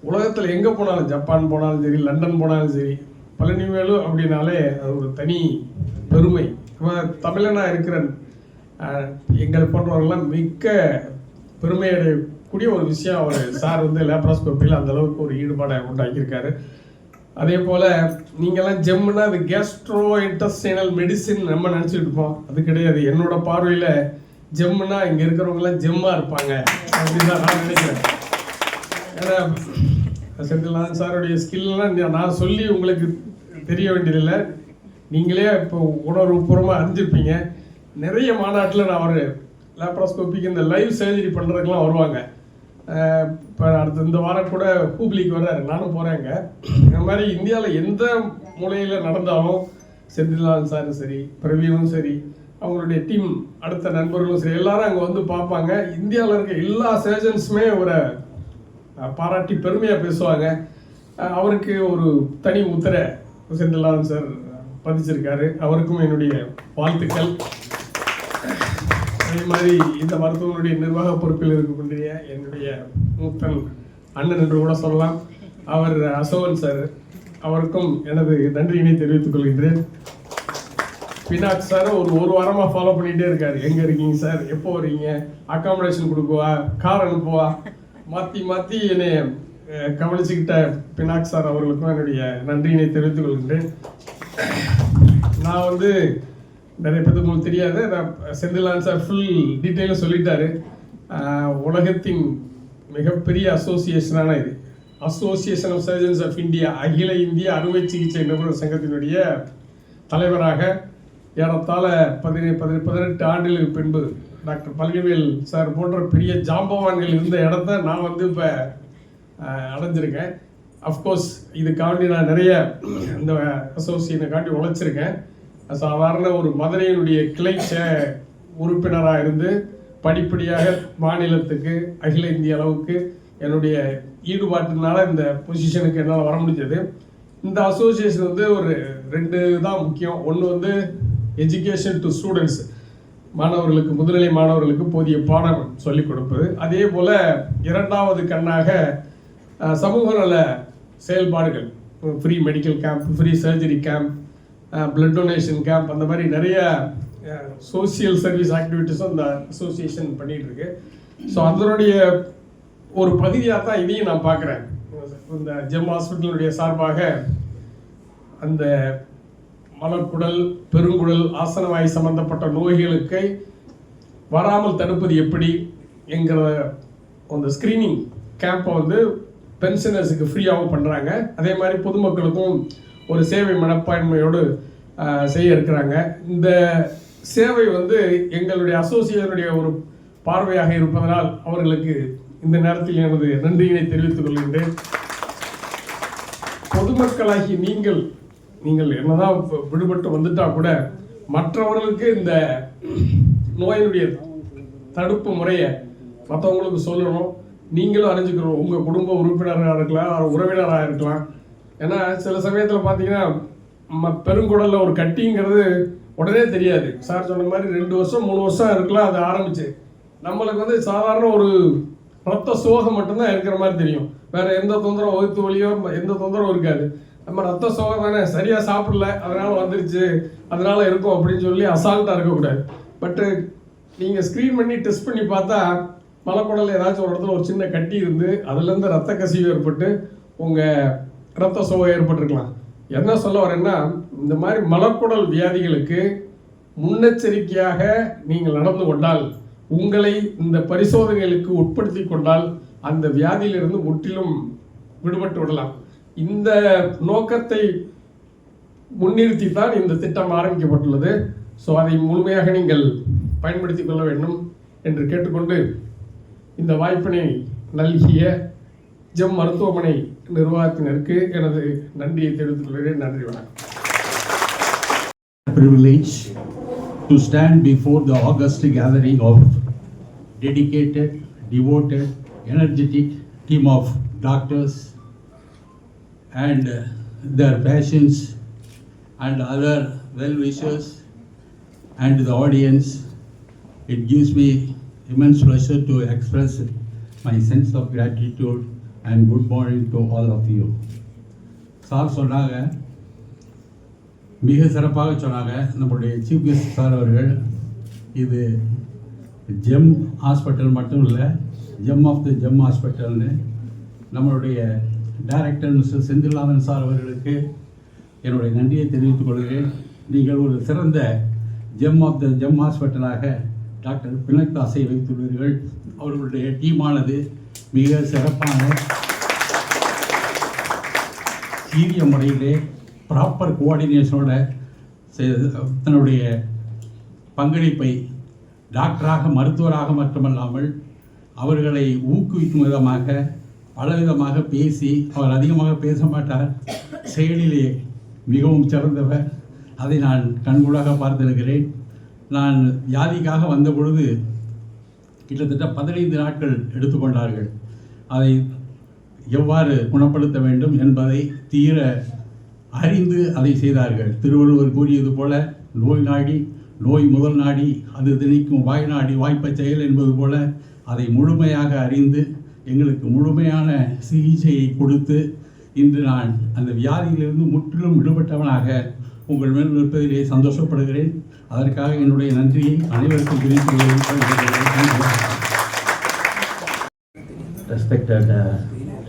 உலகத்தில் எங்கே போனாலும், ஜப்பான் போனாலும் சரி, லண்டன் போனாலும் சரி, பழனிவேலு அப்படின்னாலே அது ஒரு தனி பெருமை. தமிழனாக இருக்கிற எங்கள் போன்றவர்கள்லாம் மிக்க பெருமை அடையக்கூடிய ஒரு விஷயம். அவர் சார் லேப்ராஸ்கோப்பியில் அந்த அளவுக்கு ஒரு ஈடுபாடை உண்டாக்கியிருக்காரு. அதே போல் நீங்கள்லாம் ஜெம்முன்னா அது கேஸ்ட்ரோ இன்டெஸ்டைனல் மெடிசின் நம்ம நினச்சிட்டு இருப்போம். அது கிடையாது. என்னோட பார்வையில் ஜெம்முன்னா இங்கே இருக்கிறவங்களாம் ஜெம்மாக இருப்பாங்க அப்படின்னு தான் நான் நினைக்கிறேன். ஏன்னா செந்தில்நாதன் சாருடைய ஸ்கில்லாம் நான் சொல்லி உங்களுக்கு தெரிய வேண்டியதில்லை, நீங்களே இப்போ உணர்வுபூர்வமாக அறிஞ்சிருப்பீங்க. நிறைய மாநாட்டில் நான் ஒரு லேப்ராஸ்கோப்பிக்கு இந்த லைவ் சர்ஜரி பண்ணுறதுக்கெலாம் வருவாங்க. இப்போ அடுத்த இந்த வாரம் கூட ஹூப்ளிக்கு வர்றாரு, நானும் போகிறேங்க. இந்த மாதிரி இந்தியாவில் எந்த மூலையில் நடந்தாலும் செந்தில்நாதன் சாரும் சரி, பிரவீனும் சரி, அவங்களுடைய டீம் அடுத்த நண்பர்களும் சரி, எல்லாரும் அங்கே வந்து பார்ப்பாங்க. இந்தியாவில் இருக்க எல்லா சர்ஜன்ஸுமே ஒரு பாராட்டி பெருமையாக பேசுவாங்க. அவருக்கு ஒரு தனி முத்திரை செந்தில்நாதன் சார் பதிச்சிருக்காரு. அவருக்கும் என்னுடைய வாழ்த்துக்கள். அதே மாதிரி இந்த மருத்துவனுடைய நிர்வாக பொறுப்பில் இருக்கக்கூடிய என்னுடைய மூத்தன் அண்ணன் என்று கூட சொல்லலாம், அவர் அசோகன் சார், அவருக்கும் எனது நன்றியினை தெரிவித்துக் கொள்கின்றேன். பினாக் சார் ஒரு வாரமாக ஃபாலோ பண்ணிகிட்டே இருக்காரு. எங்கே இருக்கீங்க சார், எப்போ வரீங்க, அக்காமடேஷன் கொடுக்குவா, கார் அனுப்புவா, மாற்றி என்னை கவனிச்சுக்கிட்ட பினாக் சார் அவர்களுக்கும் என்னுடைய நன்றியினை தெரிவித்துக் கொள்கின்றேன். நான் நிறைய பேருக்கு உங்களுக்கு தெரியாது, நான் செந்தில்நாதன் சார் ஃபுல் டீட்டெயிலும் சொல்லிட்டாரு. உலகத்தின் மிகப்பெரிய அசோசியேஷனான இது association of surgeons of India, அகில இந்திய அறுவை சிகிச்சை நிபுணர் சங்கத்தினுடைய தலைவராக ஏறத்தாழ 18 ஆண்டுகளுக்கு பின்பு டாக்டர் பழனிவேல் சார் போன்ற பெரிய ஜாம்பவான்கள் இருந்த இடத்த நான் இப்போ அடைஞ்சிருக்கேன். அஃப்கோர்ஸ் இதுக்காண்டி நான் நிறைய இந்த அசோசியேஷனுக்காண்டி உழைச்சிருக்கேன். சாதாரண ஒரு மதுரையினுடைய கிளை உறுப்பினராக இருந்து படிப்படியாக மாநிலத்துக்கு அகில இந்திய அளவுக்கு என்னுடைய ஈடுபாட்டினால இந்த பொசிஷனுக்கு என்னால் வர முடிஞ்சது. இந்த அசோசியேஷன் ஒரு 2 தான் முக்கியம். ஒன்று எஜுகேஷன் டு ஸ்டூடெண்ட்ஸ், மாணவர்களுக்கு, முதுநிலை மாணவர்களுக்கு போதிய பாடம் சொல்லிக் கொடுப்பது. அதே போல் 2வது கண்ணாக சமூக நல செயல்பாடுகள், free medical camp, free surgery camp, blood donation camp, அந்த மாதிரி நிறைய சோசியல் சர்வீஸ் ஆக்டிவிட்டீஸும் இந்த அசோசியேஷன் பண்ணிகிட்டு இருக்கு. ஸோ அதனுடைய ஒரு பகுதியாக தான் இதையும் நான் பார்க்குறேன். இந்த ஜெம் ஹாஸ்பிட்டலுடைய சார்பாக அந்த மலக்குடல், பெருங்குடல், ஆசனவாய் சம்பந்தப்பட்ட நோய்களுக்கு வராமல் தடுப்பது எப்படி என்கிற அந்த ஸ்க்ரீனிங் கேம்பை பென்ஷனர்ஸுக்கு ஃப்ரீயாகவும் பண்ணுறாங்க. அதே மாதிரி பொதுமக்களுக்கும் ஒரு சேவை மனப்பான்மையோடு செய்ய இருக்கிறாங்க. இந்த சேவை எங்களுடைய அசோசியேஷனுடைய ஒரு பார்வையாக இருப்பதனால் அவர்களுக்கு இந்த நேரத்தில் எனது நன்றியினை தெரிவித்துக் கொள்கின்றேன். பொதுமக்களாகி நீங்கள் என்னதான் விடுபட்டு வந்துட்டா கூட மற்றவர்களுக்கு இந்த நோயினுடைய தடுப்பு முறையை மற்றவங்களுக்கு சொல்லணும். நீங்களும் அறிஞ்சுக்கணும். உங்கள் குடும்ப உறுப்பினராக இருக்கலாம், உறவினராக இருக்கலாம். ஏன்னா சில சமயத்தில் பார்த்தீங்கன்னா பெருங்குடலில் ஒரு கட்டிங்கிறது உடனே தெரியாது. சார் சொன்ன மாதிரி 2 வருஷம் 3 வருஷம் இருக்கலாம் அது ஆரம்பிச்சு. நம்மளுக்கு சாதாரண ஒரு ரத்த சோகம் மட்டும்தான் இருக்கிற மாதிரி தெரியும். வேற எந்த தொந்தரவு, வகுத்து வலியோ எந்த தொந்தரவும் இருக்காது. நம்ம ரத்த சோகம் தானே, சரியாக சாப்பிடல அதனால வந்துருச்சு அதனால இருக்கும் அப்படின்னு சொல்லி அசால்ட்டாக இருக்கக்கூடாது. பட்டு நீங்கள் ஸ்க்ரீன் பண்ணி டெஸ்ட் பண்ணி பார்த்தா மலக்குடலில் ஏதாச்சும் ஒரு இடத்துல ஒரு சின்ன கட்டி இருந்து அதுலேருந்து ரத்த கசிவு ஏற்பட்டு உங்கள் ரத்த சோகம் ஏற்பட்டிருக்கலாம். என்ன சொல்ல வரேன்னா, இந்த மாதிரி மலக்குடல் வியாதிகளுக்கு முன்னெச்சரிக்கையாக நீங்கள் நடந்து கொண்டால், உங்களை இந்த பரிசோதனைகளுக்கு உட்படுத்தி கொண்டால் அந்த வியாதியிலிருந்து முற்றிலும் விடுபட்டு விடலாம். இந்த நோக்கத்தை முன்னிறுத்தி தான் இந்த திட்டம் ஆரம்பிக்கப்பட்டுள்ளது. ஸோ அதை முழுமையாக நீங்கள் பயன்படுத்திக் கொள்ள வேண்டும் என்று கேட்டுக்கொண்டு இந்த வாய்ப்பினை நல்கிய ஜெம் மருத்துவமனை நிர்வாகத்தினருக்கு எனது நன்றியை தெரிவித்துக் கொள்கிறேன். நன்றி, வணக்கம். Privilege to stand before the august gathering of dedicated, devoted, energetic team of doctors and their patients and other well-wishers and the audience. It gives me immense pleasure to express my sense of gratitude and good morning to all of you. Sir சொன்னாங்க, மிக சிறப்பாக சொன்னாங்க நம்முடைய chief guest sir அவர்கள். இது GeM hospital மட்டும் இல்லை, GeM of the GeM ஹாஸ்பிட்டல்னு நம்மளுடைய டைரக்டர் மிஸ்டர் செந்தில்நாதன் சார் அவர்களுக்கு என்னுடைய நன்றியை தெரிவித்துக் கொள்கிறேன். நீங்கள் ஒரு சிறந்த ஜெம் ஆஃப் த ஜெம் ஹாஸ்பிட்டலாக டாக்டர் பினக் தாஸை வைத்துள்ளீர்கள். அவர்களுடைய டீமானது மிக சிறப்பான சீரிய முறையிலே ப்ராப்பர் கோஆர்டினேஷனோட தன்னுடைய பங்களிப்பை டாக்டராக மருத்துவராக மட்டுமல்லாமல் அவர்களை ஊக்குவிக்கும் விதமாக பலவிதமாக பேசி, அவர் அதிகமாக பேச மாட்டார், செயலிலே மிகவும் சிறந்தவர். அதை நான் கண்கூடாக பார்த்திருக்கிறேன். நான் வியாதிக்காக வந்த பொழுது கிட்டத்தட்ட 15 நாட்கள் எடுத்துக்கொண்டார்கள். அதை எவ்வாறு குணப்படுத்த வேண்டும் என்பதை தீர அறிந்து அதை செய்தார்கள். திருவள்ளுவர் கூறியது போல, நோய் நாடி நோய் முதல் நாடி அது திணிக்கும் வாய் நாடி வாய்ப்பை செயல் என்பது போல அதை முழுமையாக அறிந்து எங்களுக்கு முழுமையான சிகிச்சையை கொடுத்து இன்று நான் அந்த வியாதியிலிருந்து முற்றிலும் விடுபட்டவனாக உங்கள் மேல் இருப்பதிலே சந்தோஷப்படுகிறேன். அதற்காக என்னுடைய நன்றியை அனைவருக்கும் தெரிவித்துள்ளேன். Respected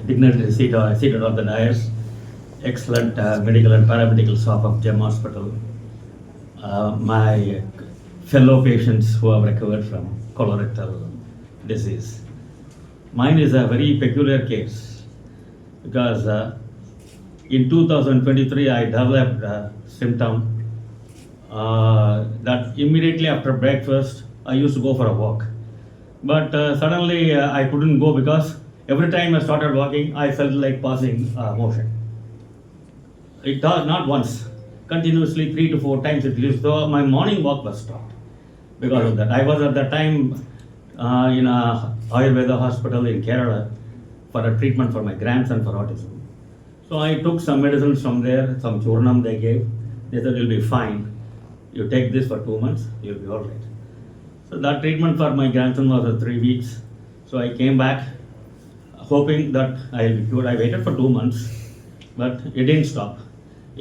dignitaries seated on the dais, excellent medical and paramedical staff of GEM Hospital, my fellow patients who have recovered from colorectal disease. Mine is a very peculiar case because in 2023 I developed a symptom that immediately after breakfast I used to go for a walk. But suddenly I couldn't go because every time I started walking, I felt like passing motion. It does not once, continuously 3 to 4 times it used. So my morning walk was stopped because of that. I was at that time in a Ayurveda hospital in Kerala for a treatment for my grandson for autism. So I took some medicines from there, some churnam they gave. They said you'll be fine. You take this for 2 months, you'll be all right. So that treatment for my grandson was 3 weeks. So I came back hoping that I'll be cured. I waited for 2 months, but it didn't stop.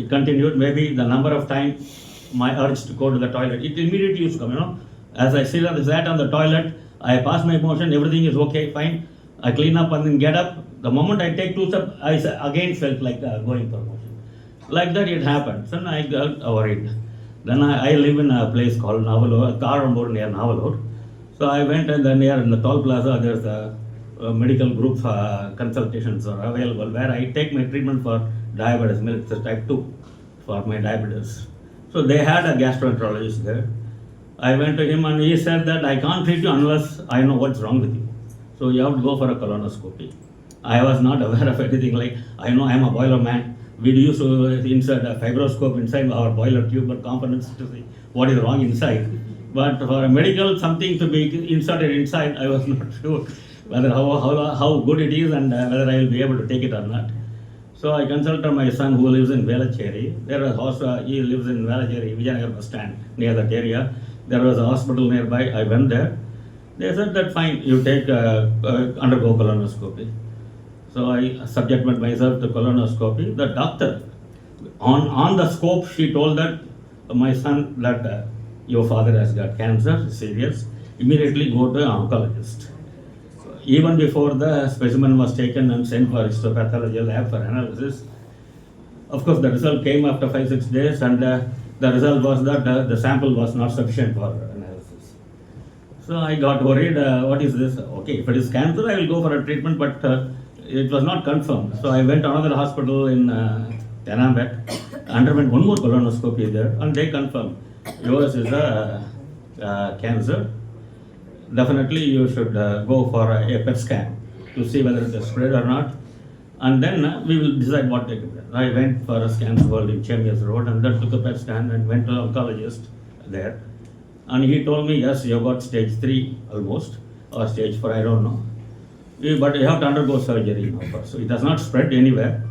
It continued. Maybe the number of times my urge to go to the toilet, it immediately used to come, As I sat on the toilet, I pass my motion, everything is okay, fine. I clean up and then get up. The moment I take 2 steps, I again felt like going for motion. Like that it happened. So I got worried. Then I live in a place called Navalur, Karambur near Navalur. So I went and then near in the Toll Plaza, there's a medical group consultations are available where I take my treatment for diabetes, mellitus type 2 for my diabetes. So they had a gastroenterologist there. I went to him and he said that I can't treat you unless I know what's wrong with you. So you have to go for a colonoscopy. I was not aware of anything like, I know I am a boiler man. We used to insert a fibroscope inside our boiler tube or components to see what is wrong inside. But for a medical something to be inserted inside, I was not sure whether how good it is and whether I will be able to take it or not. So I consulted my son who lives in Velachery. He lives in Velachery, Vijayanagar bus stand, near that area. There was a hospital nearby. I went there. They said that fine, you take undergo colonoscopy. So I subjected myself to colonoscopy. The doctor, on the scope, she told that my son, that your father has got cancer, serious. Immediately go to an oncologist. Even before the specimen was taken and sent for histopathology lab for analysis, of course the result came after 5-6 days, and the result was that the sample was not sufficient for analysis. So I got worried, what is this? Okay, if it is cancer, I will go for a treatment, but it was not confirmed. So I went to another hospital in Tenambet, underwent one more colonoscopy there, and they confirmed yours is a cancer. Definitely you should go for a PET scan to see whether it is spread or not, and then we will decide what to do. I went for a scans world in Chemias Road, and then took a PET scan and went to an oncologist there, and he told me, yes, you got stage 3 almost, or stage 4, I don't know, but you have to undergo surgery now first. So it has not spread anywhere,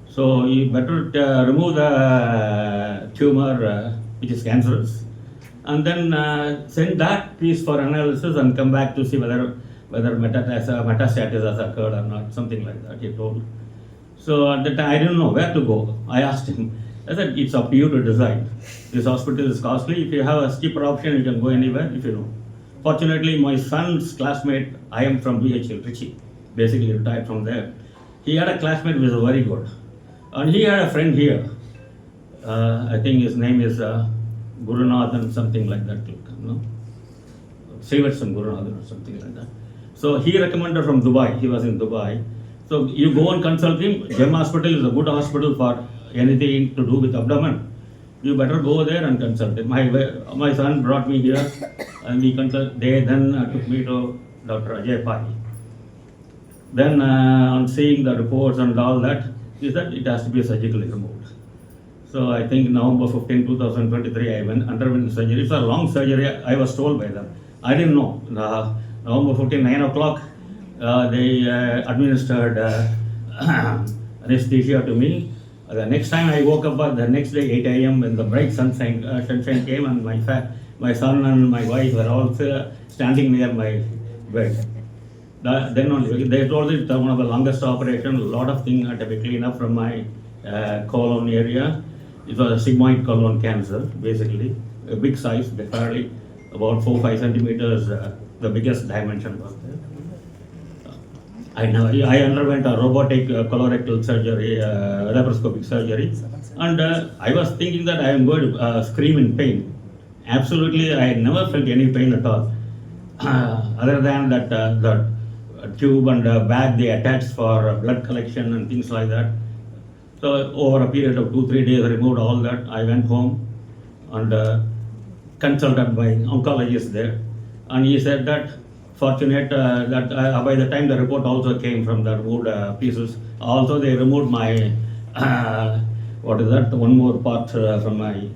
so you better remove the tumor which is cancerous, and then send that piece for analysis and come back to see whether metastasis has occurred or not, something like that, he told. So at that time, I didn't know where to go. I asked him. I said, it's up to you to decide. This hospital is costly. If you have a cheaper option, you can go anywhere, if you know. Fortunately, my son's classmate, I am from BHL, Trichy, basically retired from there. He had a classmate who was very good. And he had a friend here. I think his name is Gurunathan, something like that, no? Sivertson Gurunathan or something like that. So he recommended from Dubai. He was in Dubai. So you go and consult him. Gem Hospital is a good hospital for anything to do with abdomen. You better go there and consult him. My son brought me here, and we consult. They then took me to Dr. Ajay Pai. Then on seeing the reports and all that, he said it has to be surgically removed. So I think November 15, 2023, I underwent surgery. It's a long surgery, I was told by them. I didn't know. November 15, 9 o'clock, they administered anesthesia to me. The next time I woke up, the next day 8 a.m. when the bright sunshine came, and my son and my wife were all standing near my bed. Then only, they told it one of the longest operations, a lot of things had to be cleaned up from my colon area. It was a sigmoid colon cancer, basically, a big size, fairly about 4-5 centimeters, the biggest dimension was there. I underwent a robotic colorectal surgery, laparoscopic surgery, and I was thinking that I am going to scream in pain. Absolutely, I never felt any pain at all, other than that the tube and bag they attached for blood collection and things like that. So over a period of 2-3 days, I removed all that. I went home and consulted my oncologist there, and he said that fortunate that by the time the report also came from the removed pieces, also they removed my one more part from my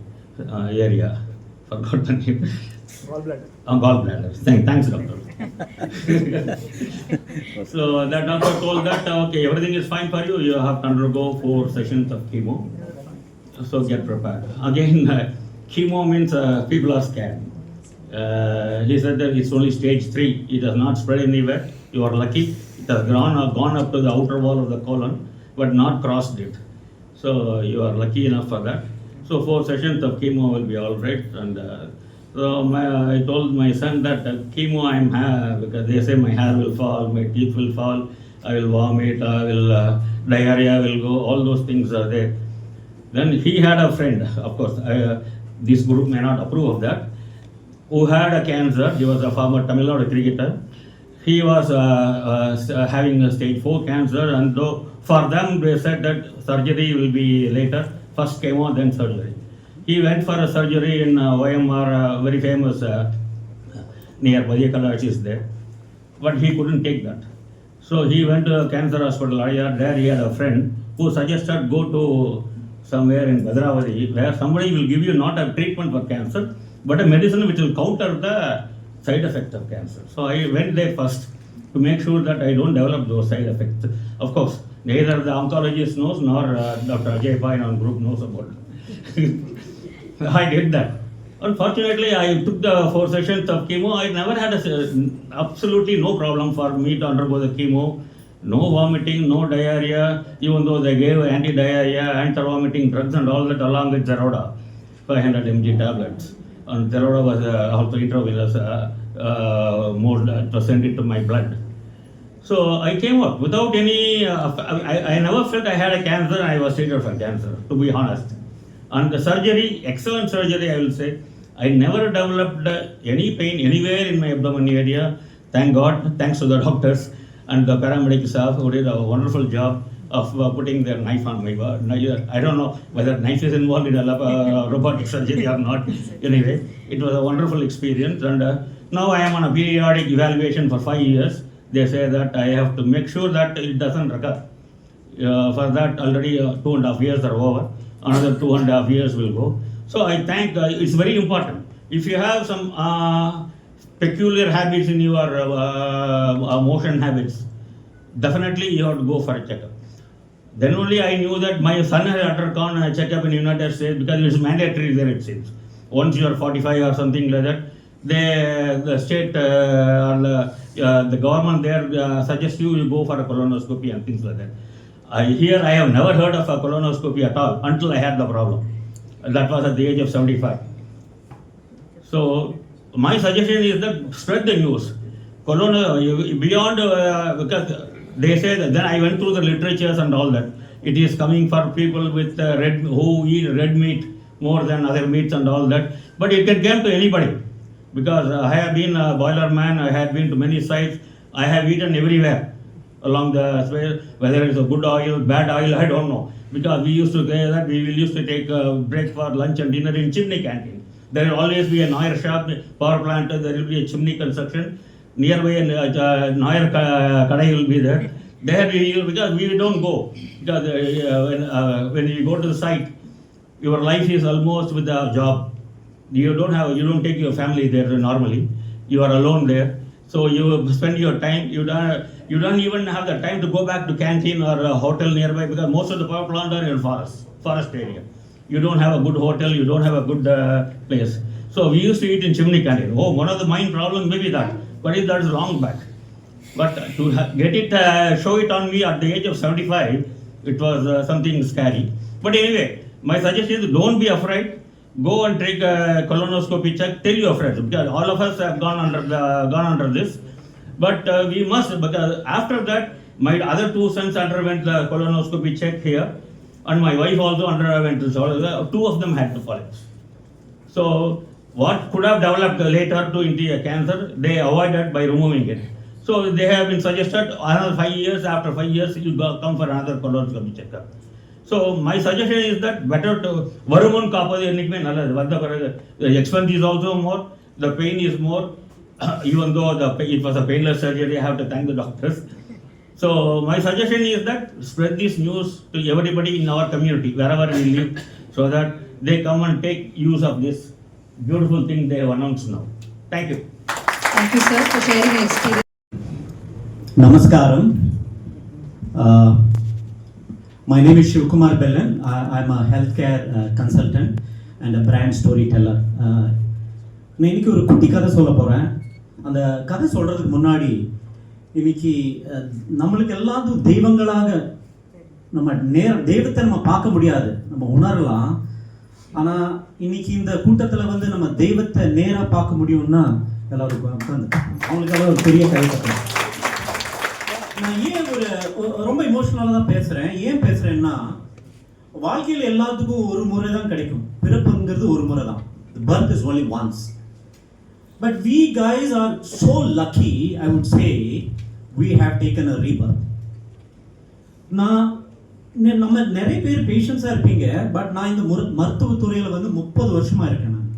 area. Forgot the name. Gallbladder. Gallbladder. Thanks, doctor. So that doctor told that okay, everything is fine for you. You have to undergo 4 sessions of chemo. So get prepared. Again, chemo means people are scared. He said that it's only stage 3. It has not spread anywhere. You are lucky. It has gone up to the outer wall of the colon, but not crossed it. So you are lucky enough for that. So 4 sessions of chemo will be all right. And so I told my son that chemo I'm because they say my hair will fall, my teeth will fall, I will vomit, I will diarrhea will go. All those things are there. Then he had a friend, of course. This group may not approve of that, who had a cancer. He was a former Tamil Nadu cricketer. He was having a stage 4 cancer, and though for them they said that surgery will be later, first chemo, then surgery. He went for a surgery in OMR, very famous near Padiyakala, is there. but he couldn't take that. So he went to a cancer hospital. There he had a friend who suggested go to somewhere in Bhadravati where somebody will give you not a treatment for cancer, but a medicine which will counter the side effects of cancer. So I went there first to make sure that I don't develop those side effects. Of course, neither the oncologist knows nor Dr. Ajay Pai and group knows about it. I did that. Unfortunately, I took the 4 sessions of chemo. I never had absolutely no problem for me to undergo the chemo. No vomiting, no diarrhea, even though they gave anti-diarrhea, anti-vomiting drugs and all that along with Zeroda, 500 mg tablets. And Zeroda was also intravenous mode to send it to my blood. So I came out without any, I never felt I had a cancer. I was treated for cancer, to be honest. And the surgery, excellent surgery, I will say. I never developed any pain anywhere in my abdomen area. Thank God, thanks to the doctors and the paramedic staff who did a wonderful job of putting their knife on my body. I don't know whether knife is involved in a robotic surgery or not. Anyway, it was a wonderful experience. And now I am on a periodic evaluation for 5 years. They say that I have to make sure that it doesn't recur. For that, already 2.5 years are over. Another 2.5 years will go. So I think it's very important. If you have some peculiar habits in your motion habits, definitely you have to go for a checkup. Then only I knew that my son had undergone a checkup in the United States because it's mandatory there, it seems. Once you are 45 or something like that, the state or the government there suggests you go for a colonoscopy and things like that. Here I have never heard of a colonoscopy at all until I had the problem. That was at the age of 75. So my suggestion is that spread the news. Beyond, because they say that, then I went through the literatures and all that. It is coming for people with who eat red meat more than other meats and all that. But it can come to anybody. Because I have been a boiler man, I have been to many sites, I have eaten everywhere along the way, whether it's a good oil, bad oil, I don't know. Because we used to say that we used to take break for lunch and dinner in chimney canteen. There will always be a Noyer shop, power plant, there will be a chimney construction. Nearby Noyer Kadai will be there. There because we don't go. Because when you go to the site, your life is almost with a job. You don't take your family there normally. You are alone there. So you spend your time, you don't even have the time to go back to canteen or a hotel nearby because most of the power plant are in forest area. You don't have a good hotel, you don't have a good place. So we used to eat in chimney canteen. Oh, one of the main problems may be that, but that is long back. But to get it, show it on me at the age of 75, it was something scary. But anyway, my suggestion is don't be afraid. Go and take a colonoscopy check. Tell your friends because all of us have gone under this. But we must, because after that, my other 2 sons underwent the colonoscopy check here, and my wife also underwent this. 2 of them had the polyps. So what could have developed later into a cancer, they avoided by removing it. So they have been suggested another 5 years. After 5 years, you come for another colonoscopy checkup. So my suggestion is that better to varuman kaapadu ennikme nalladhu. The expense is also more, the pain is more. Even though it was a painless surgery, I have to thank the doctors. So my suggestion is that spread this news to everybody in our community, wherever we live, so that they come and take use of this beautiful thing they have announced now. Thank you. Thank you, sir, for sharing your experience. Namaskaram. My name is Shivkumar Bellan. I'm a healthcare consultant and a brand storyteller. நான் இன்னைக்கு ஒரு குட்டி கதை சொல்ல போகிறேன். அந்த கதை சொல்கிறதுக்கு முன்னாடி இன்னைக்கு நம்மளுக்கு எல்லாத்துக்கும் தெய்வங்களாக நம்ம தெய்வத்தை நம்ம பார்க்க முடியாது, நம்ம உணரலாம். ஆனால் இன்னைக்கு இந்த கூட்டத்தில் வந்து நம்ம தெய்வத்தை நேராக பார்க்க முடியும்னா எல்லாரும் உட்காந்து அவங்களுக்காக ஒரு பெரிய கதை கட்டுறேன். நான் ஏன் ரொம்ப இமோஷனலாக தான் பேசுகிறேன். ஏன் பேசுகிறேன்னா, வாழ்க்கையில் எல்லாத்துக்கும் ஒரு முறை தான் கிடைக்கும். பிறப்புங்கிறது ஒரு முறை தான். The birth is only once. But we guys are so lucky, I would say, we have taken a rebirth. நம்ம நிறைய பேர் பேஷன்ஸாக இருப்பீங்க, பட் நான் இந்த மருத்துவத்துறையில் வந்து 30 வருஷமாக இருக்கேன். நான்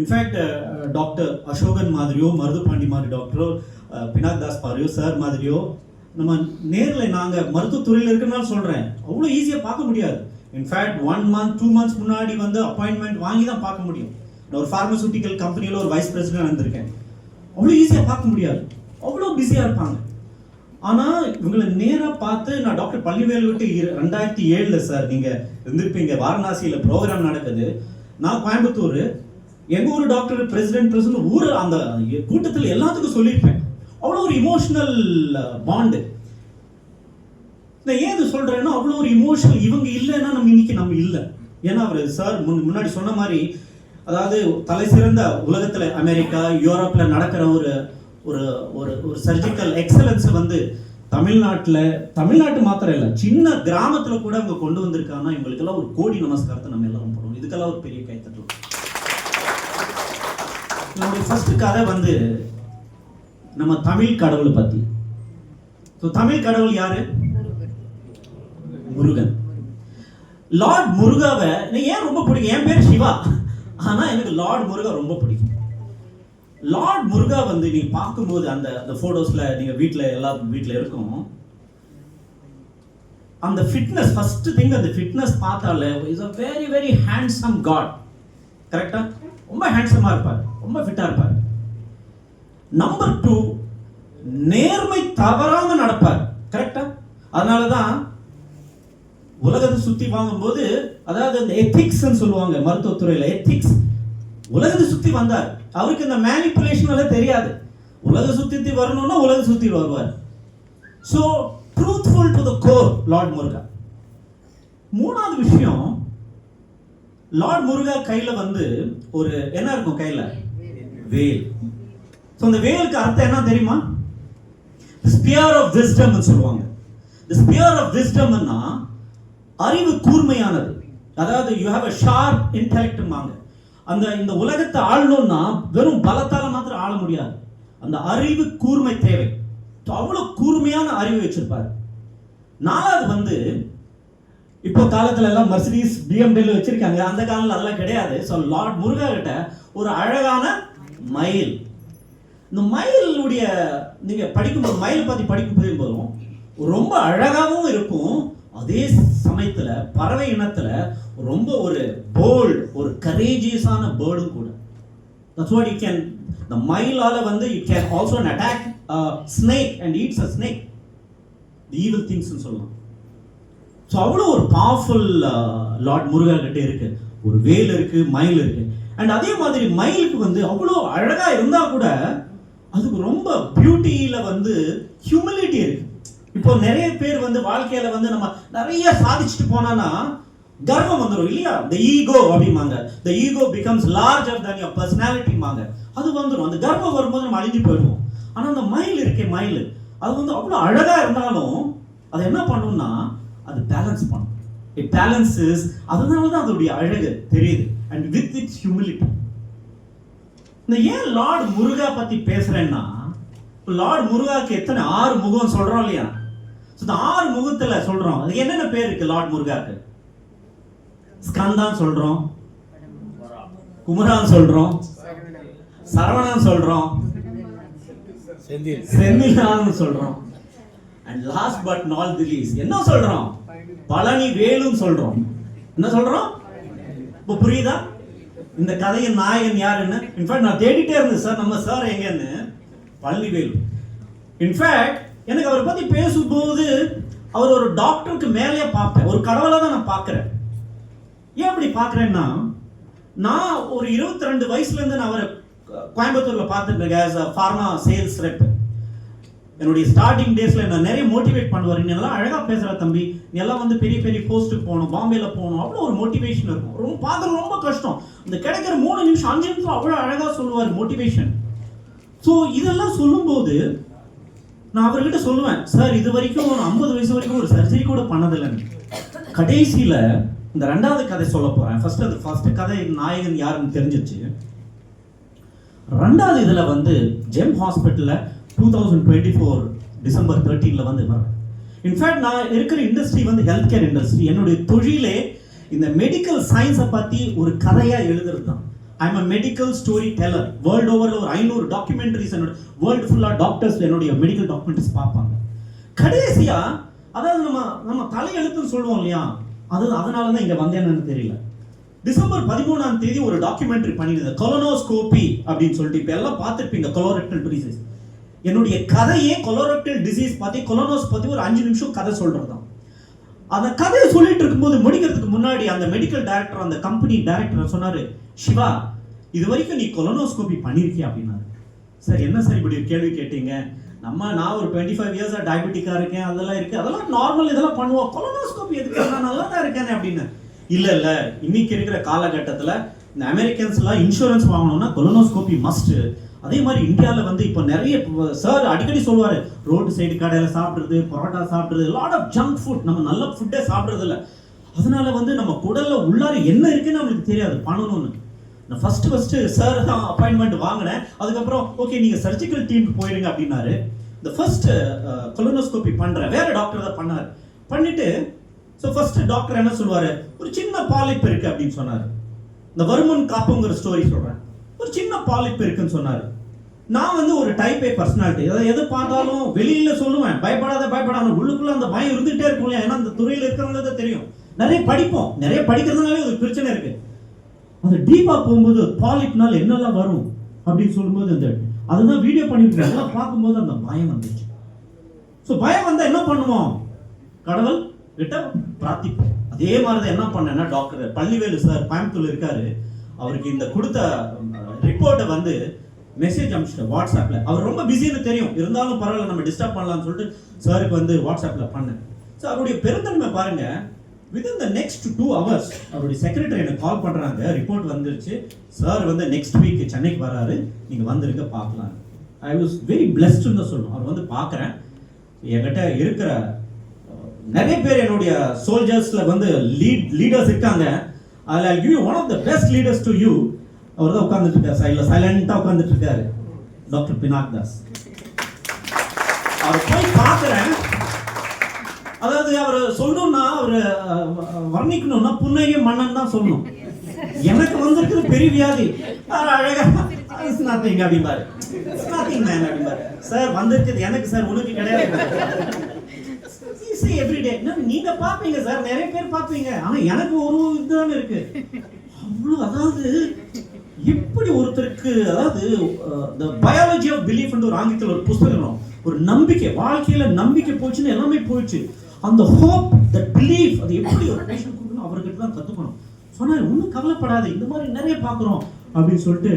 இன்ஃபேக்ட் டாக்டர் அசோகன் மாதிரியோ மருது பாண்டி மாதிரி டாக்டரோ பினாக் தாஸ் பாரியோ சார் மாதிரியோ நம்ம நேரில் நாங்கள் மருத்துவத்துறையில் இருக்கிறனால சொல்கிறேன், அவ்வளோ ஈஸியாக பார்க்க முடியாது. இன்ஃபேக்ட் 1 month 2 months முன்னாடி வந்து அப்பாயின்மெண்ட் வாங்கி தான் பார்க்க முடியும். நான் ஒரு ஃபார்மசூட்டிக்கல் கம்பெனியில் ஒரு வைஸ் பிரசிடென்ட் இருந்திருக்கேன். அவ்வளோ ஈஸியாக பார்க்க முடியாது, அவ்வளோ பிஸியாக இருப்பாங்க. ஆனால் இவங்களை நேராக பார்த்து நான் டாக்டர் பள்ளிவேல் விட்டு 2007 சார் நீங்கள் இருந்திருப்பீங்க, வாரணாசியில் ப்ரோக்ராம் நடக்குது. நான் கோயம்புத்தூர், எங்கள் ஊர் டாக்டர் பிரசிடென்ட் ஊர் அந்த கூட்டத்தில் எல்லாத்துக்கும் சொல்லியிருப்பேன். அவ்வளோ ஒரு இமோஷனல் பாண்டு. நான் ஏன் இது சொல்கிறேன்னா அவ்வளோ ஒரு இமோஷனல். இவங்க இல்லைன்னா நம்ம இல்லை. ஏன்னா அவர் சார் முன்னாடி சொன்ன மாதிரி, அதாவது தலை சிறந்த உலகத்தில் அமெரிக்கா யூரோப்பில் நடக்கிற ஒரு ஒரு ஒரு ஒரு சர்ஜிக்கல் எக்ஸலன்ஸ் வந்து தமிழ்நாட்டு மாத்திரம் இல்லை, சின்ன கிராமத்தில் கூட அவங்க கொண்டு வந்திருக்காங்கன்னா இவங்களுக்கெல்லாம் ஒரு கோடி நமஸ்காரத்தை நம்ம எல்லாரும் போடுறோம். இதுக்கெல்லாம் ஒரு பெரிய கைத்தட்டல். நம்முடைய ஃபர்ஸ்ட் கதை வந்து நம்ம தமிழ் கடவுளை பற்றி. ஸோ தமிழ் கடவுள் யாரு? முருகன். லார்ட் முருகாவை ஏன் ரொம்ப பிடிக்கும்? என் பேர் சிவா, ஆனால் எனக்கு லார்ட் முருகா ரொம்ப பிடிக்கும். லார்ட் முருகா வந்து நீங்க பார்க்கும்போது அந்த போட்டோஸ்ல நீங்க வீட்டில் இருக்கும் அந்த ஃபிட்னஸ், ஃபர்ஸ்ட் திங் அந்த ஃபிட்னஸ் பார்த்தாலே is a very very handsome god. கரெக்டா? ரொம்ப ஹேண்ட்ஸமா இருப்பார், ரொம்ப ஃபிட்டா இருப்பார். நம்பர் 2, நேர்மை தவறாம நடப்பார். கரெக்டா? அதனாலதான் உலகத்தை சுத்தி வாங்கும்போது, அதாவது இந்த எத்திக்ஸ் சொல்லுவாங்க மருத்துவத்துறையில, எத்திக்ஸ். உலகத்தை சுத்தி வந்தார், அவருக்கு இந்த மேனிப்புலேஷன் எல்லாம் தெரியாது. உலக சுத்தி வரணும்னா உலக சுத்தி வருவார். So truthful to the core lord Muruga. மூணாவது விஷயம், லார்ட் முருகா கையில வந்து ஒரு என்ன இருக்கும்? கையில வேல். ஸோ அந்த வேலுக்கு அர்த்தம் என்ன தெரியுமா? ஸ்பியர் ஆஃப் விஸ்டம் சொல்லுவாங்க. ஸ்பியர் ஆஃப் விஸ்டம்னா அறிவு கூர்மையானது. அதாவது you have a sharp intellect. இந்த உலகத்தை ஆளணும்னா வெறும் பலத்தால மாத்திரம் ஆள முடியாது, அந்த அறிவு கூர்மை தேவை. அவ்வளவு கூர்மையான அறிவு வச்சிருப்பாரு. நாலாவது வந்து இப்போ காலத்துல எல்லாம் மர்சிடிஸ் BMW வச்சிருக்காங்க, அந்த காலத்துல அதெல்லாம் கிடையாது. ஸோ லார்ட் முருகா கிட்ட ஒரு அழகான மயில். இந்த மயிலுடைய நீங்க படிக்கும்போது, மயில் பத்தி படிக்கும் போதும் ரொம்ப அழகாகவும் இருக்கும், அதே சமயத்துல பறவை இனத்துல ரொம்ப ஒரு போல்ட், ஒரு கரேஜியஸான பேர்டும் கூட. That's what you can, the மயிலால வந்து you can also attack a snake and eats a snake, the evil things னு சொல்லலாம். ஸோ அவ்வளோ ஒரு பவர்ஃபுல் லார்ட் முருகா கிட்ட இருக்கு. ஒரு வேல் இருக்கு, மயில் இருக்கு. அண்ட் அதே மாதிரி மயிலுக்கு வந்து அவ்வளோ அழகா இருந்தா கூட அதுக்கு ரொம்ப பியூட்டியில வந்து ஹியூமிலிட்டி இருக்கு. இப்போ நிறைய பேர் வந்து வாழ்க்கையில வந்து நம்ம நிறைய சாதிச்சுட்டு போனானா கர்வம் வந்துடும் இல்லையா? the ego அப்படிமாங்க. the ego becomes larger than your personality மாங்க. அது வந்துடும். அந்த கர்வம் வரும்போது நம்ம அழிஞ்சு போயிடுவோம். ஆனா அந்த மயில் இருக்கே, மயில் அது வந்து அவ்வளோ அழகா இருந்தாலும் அது என்ன பண்ணும்னா அது பேலன்ஸ் பண்ணும். it balances. அதனால தான் அதோடைய அழகு தெரியுது. and with its humility. இந்த ஏன் லார்ட் முருகா பத்தி பேசுறேன்னா, லார்ட் முருகாக்கு எத்தனை 6 முகம் சொல்றோம் இல்லையா? இந்த 6 முகத்துல சொல்றோம். அது என்னென்ன பேர் இருக்கு லார்ட் முருகாக்கு? ஸ்கந்தான் சொல்றோம், குமரான் சொல்றோம், சரவணன் சொல்றோம், செந்திலான்னு சொல்றோம், and last but not the least என்ன சொல்றோம்? பழனி வேலுன்னு சொல்றோம். என்ன சொல்றோம்? இப்போ புரியுதா இந்த கதையின் நாயகன் யாருன்னு? இன்ஃபேக்ட் நான் தேடிட்டே இருந்தேன் சார், நம்ம சார் எங்கன்னு. பழனி வேலு. இன்ஃபேக்ட் எனக்கு அவரை பத்தி பேசும்போது அவர் ஒரு டாக்டருக்கு மேலேயே பார்ப்பேன், ஒரு கடவுளை தான் நான் பார்க்கிறேன். ஏன் அப்படி பார்க்குறேன்னா, நான் ஒரு 22 வயசுல இருந்து நான் அவரை கோயம்புத்தூர்ல பார்த்துட்டு இருக்கேன் as a pharma sales rep. என்னுடைய ஸ்டார்டிங் டேஸ்ல என்ன நிறைய மோட்டிவேட் பண்ணுவார். நீ எல்லாம் அழகா பேசுற தம்பி, நீ எல்லாம் வந்து பெரிய பெரிய போஸ்ட்டுக்கு போகணும், பாம்பேல போகணும், அவ்வளோ ஒரு மோட்டிவேஷன் இருக்கும். ரொம்ப பார்க்கறது ரொம்ப கஷ்டம். இந்த கிடைக்கிற 3 நிமிஷம் 5 நிமிஷம் அவ்வளோ அழகா சொல்லுவார் மோட்டிவேஷன். ஸோ இதெல்லாம் சொல்லும்போது நான் அவர்கிட்ட சொல்லுவேன், சார் இது வரைக்கும் ஒரு 50 வயசு வரைக்கும் ஒரு சர்ஜரி கூட பண்ணதில்லைன்னு. கடைசியில இந்த 2வது கதை சொல்ல போறேன். ஃபர்ஸ்ட் கதை நாயகன் யாருன்னு தெரிஞ்சிச்சு. 2வது இதுல வந்து ஜெம் ஹாஸ்பிட்டல்ல 2024 டிசம்பர் 13 வந்து வரேன். இன்ஃபேக்ட் நான் இருக்கிற இண்டஸ்ட்ரி வந்து ஹெல்த் கேர் இண்டஸ்ட்ரி. என்னுடைய தொழிலே இந்த மெடிக்கல் சயின்ஸை பத்தி ஒரு கதையா எழுதுறது தான். I'm a medical story teller. World ஓவரில் ஒரு 500 டாக்குமெண்ட்ரிஸ் என்னோட வேர்ல்டு ஃபுல்லாக டாக்டர்ஸ் என்னுடைய மெடிக்கல் டாக்குமெண்ட்ரிஸ் பார்ப்பாங்க. கடைசியா அதாவது நம்ம தலையெழுத்துன்னு சொல்லுவோம் இல்லையா, அதனால தான் இங்கே வந்தேன்னு தெரியல. டிசம்பர் 13ஆம் தேதி ஒரு டாக்குமெண்ட்ரி பண்ணியிருந்தேன், கொலனோஸ்கோபி அப்படின்னு சொல்லிட்டு. இப்போ எல்லாம் பார்த்துருப்பீங்க கொலோரெக்டல் டிசீஸ். என்னுடைய கதையே கொலோரெக்டல் டிசீஸ் பற்றி கொலனோஸ் பற்றி ஒரு 5 நிமிஷம் கதை சொல்கிறது தான். அந்த கதையை சொல்லிட்டு இருக்கும்போது முடிக்கிறதுக்கு முன்னாடி அந்த மெடிக்கல் டைரக்டர், அந்த கம்பெனி டைரக்டர் சொன்னாரு, சிவா இது வரைக்கும் நீ கொலனோஸ்கோபி பண்ணியிருக்கியா அப்படின்னாரு. சார் என்ன சார் இப்படி கேள்வி கேட்டீங்க, நான் ஒரு 25 இயர்ஸா டயபெட்டிக்கா இருக்கேன், அதெல்லாம் இருக்கு, அதெல்லாம் நார்மல், இதெல்லாம் பண்ணுவோம், கொலனோஸ்கோபி எதுக்கு, நான் நல்லா தான் இருக்கேன் அப்படின்னு. இல்ல இன்னைக்கு இருக்கிற காலகட்டத்தில் இந்த அமெரிக்கன்ஸ்லாம் இன்சூரன்ஸ் வாங்கணும்னா கொலனோஸ்கோபி மஸ்ட். அதே மாதிரி இந்தியாவில் வந்து இப்போ நிறைய சார் அடிக்கடி சொல்லுவார், ரோடு சைடு கடையில் சாப்பிட்றது, பரோட்டா சாப்பிட்றது, லாட் ஆஃப் ஜங்க் ஃபுட், நம்ம நல்ல ஃபுட்டே சாப்பிட்றது இல்லை. அதனால வந்து நம்ம குடல்ல உள்ளார என்ன இருக்குன்னு நம்மளுக்கு தெரியாது பண்ணணும்னு. நான் ஃபர்ஸ்ட் சார் தான் அப்பாயின்மெண்ட் வாங்கினேன். அதுக்கப்புறம் ஓகே நீங்கள் சர்ஜிக்கல் டீமுக்கு போயிடுங்க அப்படின்னாரு. இந்த ஃபர்ஸ்ட் கொலனோஸ்கோபி பண்ணுறேன், வேற டாக்டர் தான் பண்ணார். பண்ணிட்டு ஸோ ஃபர்ஸ்ட் டாக்டர் என்ன சொல்லுவார், ஒரு சின்ன பாலிப் இருக்கு அப்படின்னு சொன்னார். இந்த வருமுன் காப்புங்கிற ஸ்டோரி சொல்கிறேன், ஒரு சின்ன பாலிப் இருக்குன்னு சொன்னார். நான் வந்து ஒரு டைப் ஏ பர்சனாலிட்டி, அதாவது எது பார்த்தாலும் வெளியில சொல்லுவேன், பயப்படாத உள்ளுக்குள்ள அந்த பயம் இருந்துகிட்டே இருக்கும் இல்லையா, ஏன்னா அந்த துறையில் இருக்கிறவங்களுக்கு தான் தெரியும். நிறைய படிப்போம், நிறைய படிக்கிறதுனாலே ஒரு பிரச்சனை இருக்கு. அந்த டீப்பா போகும்போது பாலிப்னால என்னெல்லாம் வரும் அப்படின்னு சொல்லும்போது அதுதான் வீடியோ பண்ணிட்டு அதெல்லாம் பார்க்கும்போது அந்த பயம் வந்துச்சு. ஸோ பயம் வந்தா என்ன பண்ணுவோம், கடவுள் கிட்ட பிரார்த்திப்போம். அதே மாதிரிதான் என்ன பண்ணேன்னா, டாக்டர் பள்ளிவேலு சார் கோயம்புத்தூர்ல இருக்காரு, அவருக்கு இந்த கொடுத்த ரிப்போர்ட்டை வந்து மெசேஜ் அனுப்பிச்சிட்டேன் வாட்ஸ்அப்ல. அவர் ரொம்ப பிஸின்னு தெரியும், இருந்தாலும் பரவாயில்ல நம்ம டிஸ்டர்ப் பண்ணலாம்னு சொல்லிட்டு சாருக்கு வந்து வாட்ஸ்அப்ல பண்ணேன். ஸோ அவருடைய பெருந்தன்மை பாருங்க, within the next 2 hours அவருடைய செக்ரட்டரி எனக்கு கால் பண்றாங்க, ரிப்போர்ட் வந்துருச்சு சார் வந்து நெக்ஸ்ட் வீக் சென்னைக்கு வராரு, நீங்க வந்துருங்க பார்க்கலாம். ஐ வாஸ் வெரி பிளெஸ்ட்னு தான் சொல்லணும். அவர் வந்து பார்க்குறேன், என்கிட்ட இருக்கிற நிறைய பேர் என்னுடைய சோல்ஜர்ஸ்ல வந்து லீடர்ஸ் இருக்காங்க. அதில் I give you one of the best leaders to you. அவர் தான் உட்கார்ந்துட்டு இருக்காரு, சைலண்டா உட்கார்ந்துட்டு இருக்காரு, டாக்டர் பினாக் தாஸ். அவர் போய் பார்க்குறேன், அதாவது அவர் சொல்லணும்னா, அவர் வர்ணிக்கணும்னா புன்னகை மன்னன் தான் சொல்லணும். எனக்கு வந்திருக்குது பெரிய வியாதி, அழகா நத்திங் அப்படிம்பாரு, நத்திங் மேன் அப்படிம்பாரு. சார் வந்திருக்குது எனக்கு சார், உனக்கு கிடையாது. எவ்ரிடே நீங்க பாப்பீங்க சார், நிறைய பேர் பாப்பீங்க, ஆனா எனக்கு ஒரு இதுதான் இருக்கு. அவ்வளவு, அதாவது எப்படி ஒருத்தருக்கு, அதாவது the biology of belief ன்ற ஒரு ஆங்கிலத்தில் ஒரு புத்தகம், ஒரு நம்பிக்கை, வாழ்க்கையில நம்பிக்கை போச்சுன்னு எல்லாமே போயிடுச்சு. அந்த ஹோப், the belief, அது எப்படி ஒரு பேஷண்ட் கொடுக்கணும் அவர்கிட்ட தான் கத்துக்கணும். சொன்னாரு, ஒன்றும் கவலைப்படாது, இந்த மாதிரி நிறைய பார்க்குறோம் அப்படின்னு சொல்லிட்டு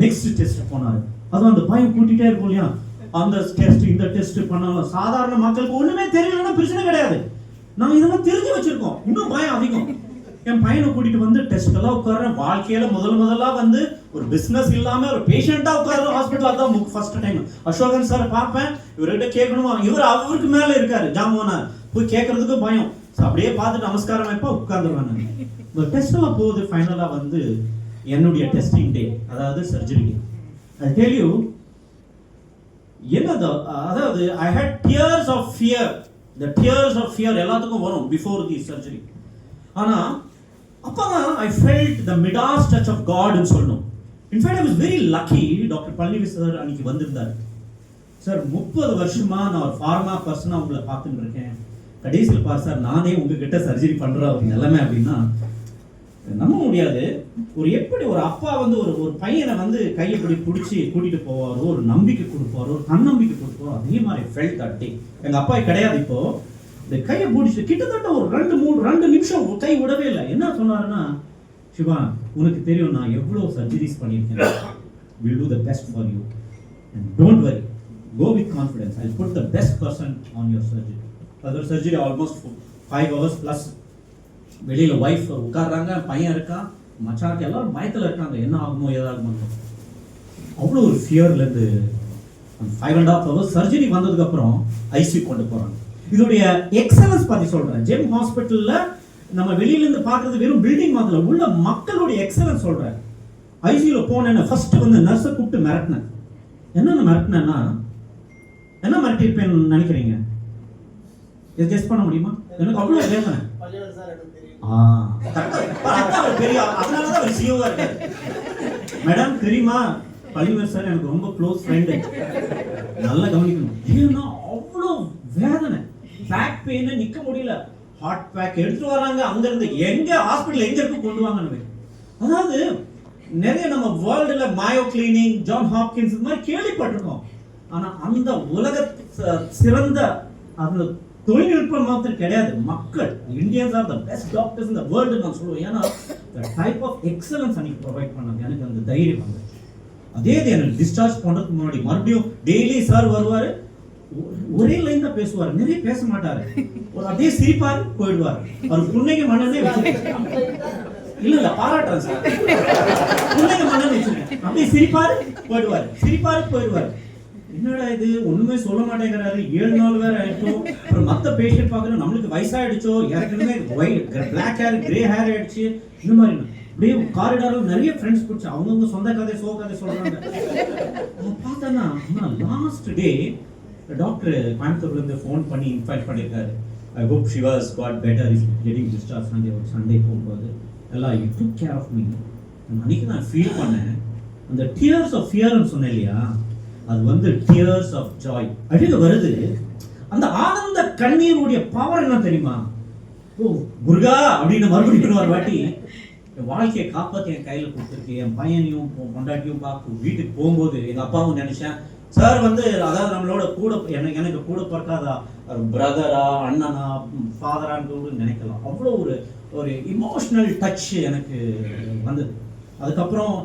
நெக்ஸ்ட் டெஸ்ட் போனாரு. அதுவும் அந்த பயம் கூட்டிகிட்டே இருக்கும் இல்லையா, அந்த டெஸ்ட் இந்த டெஸ்ட் பண்ணாலும் சாதாரண மக்களுக்கு ஒண்ணுமே தெரியலன்னா பிரச்சனை கிடையாது, நாங்கள் இதெல்லாம் தெரிஞ்சு வச்சிருக்கோம், இன்னும் பயம் அதிகம். என் பையனை கூட்டிட்டு வந்து டெஸ்ட் எல்லாம் உட்கார்றேன். வாழ்க்கையில முதலா வந்து ஒரு பிசினஸ் இல்லாம ஒரு பேஷண்டா உட்கார்ற ஹாஸ்பிட்டல், அதான் ஃபர்ஸ்ட் டைம். அசோகன் சார் பார்ப்பேன், இவர்கிட்ட கேட்கணுமா, இவர் அவருக்கு மேல இருக்காரு ஜாமுவானா, போய் கேட்கறதுக்கு பயம். அப்படியே பார்த்துட்டு நமஸ்காரம் வைப்பா உட்கார்ந்துருவாங்க. இந்த டெஸ்ட் எல்லாம் போகுது. ஃபைனலா வந்து என்னுடைய டெஸ்டிங் டே, அதாவது surgery day. I tell you என்னது, அதாவது I had tears of fear. the tears of fear எல்லாத்துக்கும் வரும் before the surgery. ஆனா அப்பதான் I felt the midas touch of God ன்னு சொல்லணும். In fact, I was very lucky. Doctor Palanivel sir அன்னைக்கு வந்திருந்தார். சார் 30 வருஷமா நான் ஒரு ஃபார்மா பர்சனா உங்களை பார்த்துட்டு இருக்கேன், கடைசியில் பார் சார் நானே உங்ககிட்ட சர்ஜரி பண்ற ஒரு நிலைமை அப்படின்னா நம்ப முடியாது. ஒரு எப்படி ஒரு அப்பா வந்து ஒரு பையனை வந்து கையை பிடிச்சி கூட்டிட்டு போவாரோ, ஒரு நம்பிக்கை கொடுப்பாரோ, ஒரு தன்னம்பிக்கை கொடுப்பாரோ, அதே மாதிரி ஃபெல்ட் தட் டே. எங்க அப்பா கிடையாது இப்போ, இந்த கையை பிடிச்சி கிட்டத்தட்ட ஒரு 2 நிமிஷம் கை விடவே இல்லை. என்ன சொன்னாருன்னா, சிவா உனக்கு தெரியும் நான் எவ்வளோ சர்ஜரிஸ் பண்ணியிருக்கேன், will do the best for you and don't worry, go with confidence, I put the best person on your surgery. அது ஒரு சர்ஜரி ஆல்மோஸ்ட் 5 hours ப்ளஸ். வெளியில் ஒய்ஃப் உட்காடுறாங்க, பையன் இருக்கான், மச்சாக்கு எல்லாரும் பயத்தில் இருக்காங்க, என்ன ஆகுமோ ஏதாகுமோ. அவ்வளோ ஒரு ஃபியர்லேருந்து 5.5 hours சர்ஜரி வந்ததுக்கப்புறம் ஐசியூ கொண்டு போகிறாங்க. இதோடைய எக்ஸலன்ஸ் பற்றி சொல்கிறேன். ஜெம் ஹாஸ்பிட்டலில் நம்ம வெளியிலேருந்து பார்க்குறது வெறும் பில்டிங் மாதிரி உள்ள மக்களுடைய எக்ஸலன்ஸ் சொல்கிறேன். ஐசியூவில் போனேன்னு ஃபர்ஸ்ட் வந்து நர்ஸை கூப்பிட்டு மிரட்டினேன். என்னென்ன மிரட்டினேன்னா, என்ன மிரட்டிருப்பேன்னு நினைக்கிறீங்க? இதை கெஸ் பண்ண முடியுமா? எனக்கு அவ்வளோ வேதனை. பெரிய அதனாலதான் அவர் சிஓவா இருக்காரு. மேடம் தெரியுமா, பள்ளிவர் சார் எனக்கு ரொம்ப க்ளோஸ் ஃப்ரெண்டு, நல்லா கவனிக்கணும். ஏன்னா அவ்வளோ வேதனை, பேக் பெயின், நிக்க முடியல, ஹார்ட் பேக் எடுத்துட்டு வராங்க அங்க இருந்து, எங்க ஹாஸ்பிட்டல் எங்க இருக்கு கொண்டு வாங்க. அதாவது நிறைய நம்ம வேர்ல்டுல மாயோ கிளினிக், ஜான் ஹாப்கின்ஸ் இந்த மாதிரி கேள்விப்பட்டிருக்கோம். ஆனா அந்த உலக சிறந்த அந்த தொழில்நுட்பம் மாத்திரம் கிடையாது, மக்கள் Indians are the best doctors in the world நான் சொல்லுவேன். ஏன்னா டைப் ஆஃப் எக்ஸலன்ஸ் அன்னைக்கு ப்ரொவைட் பண்ணாங்க. எனக்கு அந்த தைரியம் வந்து அதே எனக்கு டிஸ்சார்ஜ் பண்றதுக்கு முன்னாடி மறுபடியும் டெய்லி சார் வருவாரு, ஒரே லைன் தான் பேசுவாரு, நிறைய பேச மாட்டாரு, ஒரு அப்படியே சிரிப்பாரு போயிடுவாரு. அவர் புன்னகை மன்னனே இல்ல பாராட்டுறேன் சார், புன்னகை மன்னன் வச்சிருக்கேன், அப்படியே சிரிப்பாரு போயிடுவாரு. என்னடா இது ஒண்ணுமே சொல்ல மாட்டேங்கிறாரு, 7 நாள் வேற ஆயிட்டோம். அப்புறம் மத்த பேஷண்ட் பாக்குறோம், நம்மளுக்கு வயசாயிடுச்சோ, ஏற்கனவே பிளாக் ஹேர் கிரே ஹேர் ஆயிடுச்சு, இந்த மாதிரி அப்படியே காரிடார்ல நிறைய ஃப்ரெண்ட்ஸ் பிடிச்சி அவங்கவுங்க சொந்த கதை சோ கதை சொல்றாங்க. பார்த்தேன்னா லாஸ்ட் டே டாக்டர் கோயம்புத்தூர்ல இருந்து ஃபோன் பண்ணி இன்ஃபாக்ட் பண்ணியிருக்காரு, I hope she was got better, is getting discharge Sunday போகும்போது எல்லாம் you took care of me. அன்னைக்கு நான் ஃபீல் பண்ணேன், அந்த டியர்ஸ் ஆஃப் ஃபியர்னு சொன்னேன் இல்லையா, அது வந்து டியர்ஸ் ஆஃப் ஜாய் அழுக வருது. அந்த ஆனந்த கண்ணீருடைய பவர் என்ன தெரியுமா? ஓ முருகா அப்படின்னு மறுபடியும் ஒரு வாட்டி என் வாழ்க்கையை காப்பாற்றி என் கையில் கொடுத்துருக்கு. என் பையனையும் பொண்டாட்டியும் பார்க்க வீட்டுக்கு போகும்போது எங்கள் அப்பாவும் நினைச்சேன், சார் வந்து அதாவது நம்மளோட கூட எனக்கு கூட பிறக்காதா பிரதரா அண்ணனா ஃபாதரான்னு நினைக்கலாம். அவ்வளோ ஒரு இமோஷனல் டச் எனக்கு வந்தது. அதுக்கப்புறம்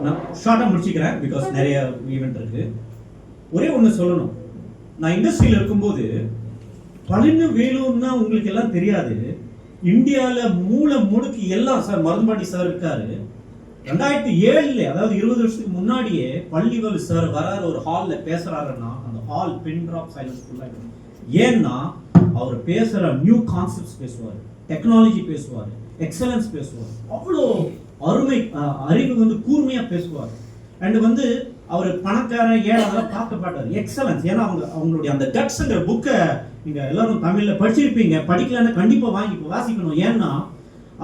நான் ஷார்ட்டாக முடிச்சுக்கிறேன், பிகாஸ் நிறைய ஈவெண்ட் இருக்கு. ஒரே ஒன்று சொல்லணும், நான் இண்டஸ்ட்ரியில் இருக்கும்போது பழனி வேலூர்னா உங்களுக்கு எல்லாம் தெரியாது, இந்தியாவில் மூளை முடுக்கு எல்லாம் சார் மருதுபாண்டி சார் இருக்காரு. 2007 அதாவது 20 வருஷத்துக்கு முன்னாடியே பள்ளிவேலு சார் வராரு, ஒரு ஹால்ல பேசுறாருன்னா அந்த ஹால் பின் ட்ராப் சைலன்ஸ் ஃபுல்லா இருக்கும். ஏன்னா அவர் பேசுற நியூ கான்செப்ட்ஸ் பேசுவார், டெக்னாலஜி பேசுவார், எக்ஸலன்ஸ் பேசுவார், அவ்வளோ அருமை அறிவு வந்து கூர்மையா பேசுவார். அண்ட் வந்து அவர் பணக்காரன் ஏழை அதெல்லாம் பார்க்க மாட்டார், எக்ஸலன்ஸ். ஏன்னா அவங்களுடைய அந்த கட்ஸ்ங்கிற புக்கை நீங்க எல்லாரும் தமிழ்ல படிச்சிருப்பீங்க, படிக்கலன்னா கண்டிப்பா வாங்கி வாசிக்கணும். ஏன்னா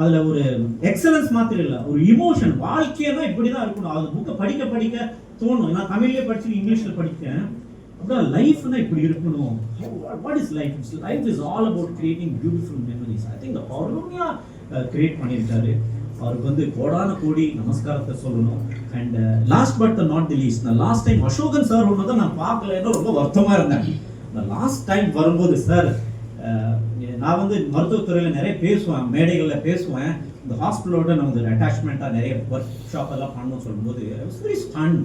அதுல ஒரு எக்ஸலன்ஸ் மாத்திரம் இல்லை, ஒரு இமோஷன், வாழ்க்கையெல்லாம் இப்படிதான் இருக்கணும். அது புக்கை படிக்க படிக்க தோணும். நான் தமிழ்லயே படிச்சு இங்கிலீஷ்ல படித்தேன், அப்படின்னா லைஃப்னா இப்படி இருக்கணும். What is life? Life is all about creating beautiful memories. I think அருமையா கிரியேட் பண்ணியிருக்காரு. அவருக்கு வந்து கோடான கோடி நமஸ்காரத்தை சொல்லணும். And last but not the least, நான் லாஸ்ட் டைம் அசோகன் சார் ஒன்று தான் நான் பார்க்கலன்னு ரொம்ப வருத்தமா இருந்தேன். நான் லாஸ்ட் டைம் வரும்போது சார், நான் வந்து மருத்துவத்துறையில் நிறைய பேசுவேன், மேடைகளில் பேசுவேன், இந்த ஹாஸ்பிட்டலோட நான் வந்து அட்டாச்மெண்ட்டாக நிறைய ஒர்க் ஷாப் எல்லாம் பண்ணணும்னு சொல்லும்போது ஐ வாஸ் வெரி ஸ்டன்ட்.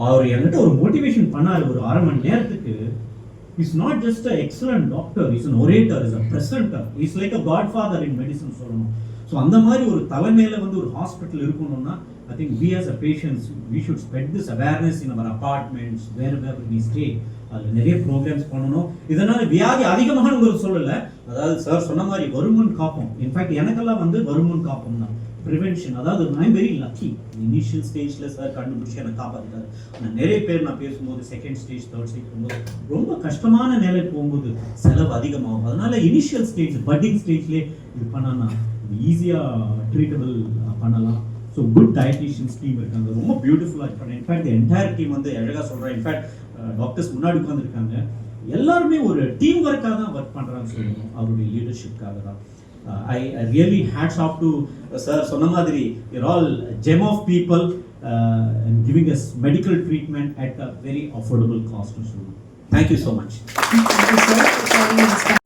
அவர் என்கிட்ட ஒரு மோட்டிவேஷன் பண்ணார் ஒரு 1/2 மணி நேரத்துக்கு. Is not just a excellent doctor, is an orator, is a presenter, is like a Godfather in medicine சொல்லணும். ஸோ அந்த மாதிரி ஒரு தலைமையில வந்து ஒரு ஹாஸ்பிட்டல் இருக்கணும்னா I think we as a patients, we should spread this awareness in our apartments, wherever we stay. அதில் நிறைய ப்ரோக்ராம்ஸ் பண்ணணும். இதனால் வியாதி அதிகமானு சொல்லலை, அதாவது சார் சொன்ன மாதிரி வருமுன் காப்போம். இன்ஃபேக்ட் எனக்கெல்லாம் வந்து வருமுன் காப்போம் தான் ப்ரிவென்ஷன். அதாவது ஐ எம் வெரி லக்கி, இனிஷியல் ஸ்டேஜில் சார் கண்டுபிடிச்சி எனக்கு காப்பாற்றிட்டாரு. ஆனால் நிறைய பேர் நான் பேசும்போது செகண்ட் ஸ்டேஜ் தேர்ட் ஸ்டேஜ் போகும்போது ரொம்ப கஷ்டமான நிலை போகும்போது செலவு அதிகமாகும். அதனால இனிஷியல் ஸ்டேஜ் பட்டிங் ஸ்டேஜ்லேயே இது பண்ணனா ஈஸியாக ட்ரீட்டபிள் பண்ணலாம். ஸோ குட் டயட்டிஷியன்ஸ் டீம் இருக்காங்க, ரொம்ப பியூட்டிஃபுல்லாக இருக்காங்க. இன்ஃபேக்ட் என்டையர் டீம் வந்து அழகாக சொல்கிறேன். இன்ஃபேக்ட் டாக்டர்ஸ் முன்னாடி உட்காந்துருக்காங்க, எல்லாருமே ஒரு டீம் ஒர்க்காக தான் ஒர்க் பண்ணுறான்னு சொல்லணும், அவருடைய லீடர்ஷிப்காக தான். I really hats off to sir. சொன்ன மாதிரி you're all GEM of people and giving us medical treatment at a very affordable cost. Thank you so much. Thank you, sir, for sharing your insights.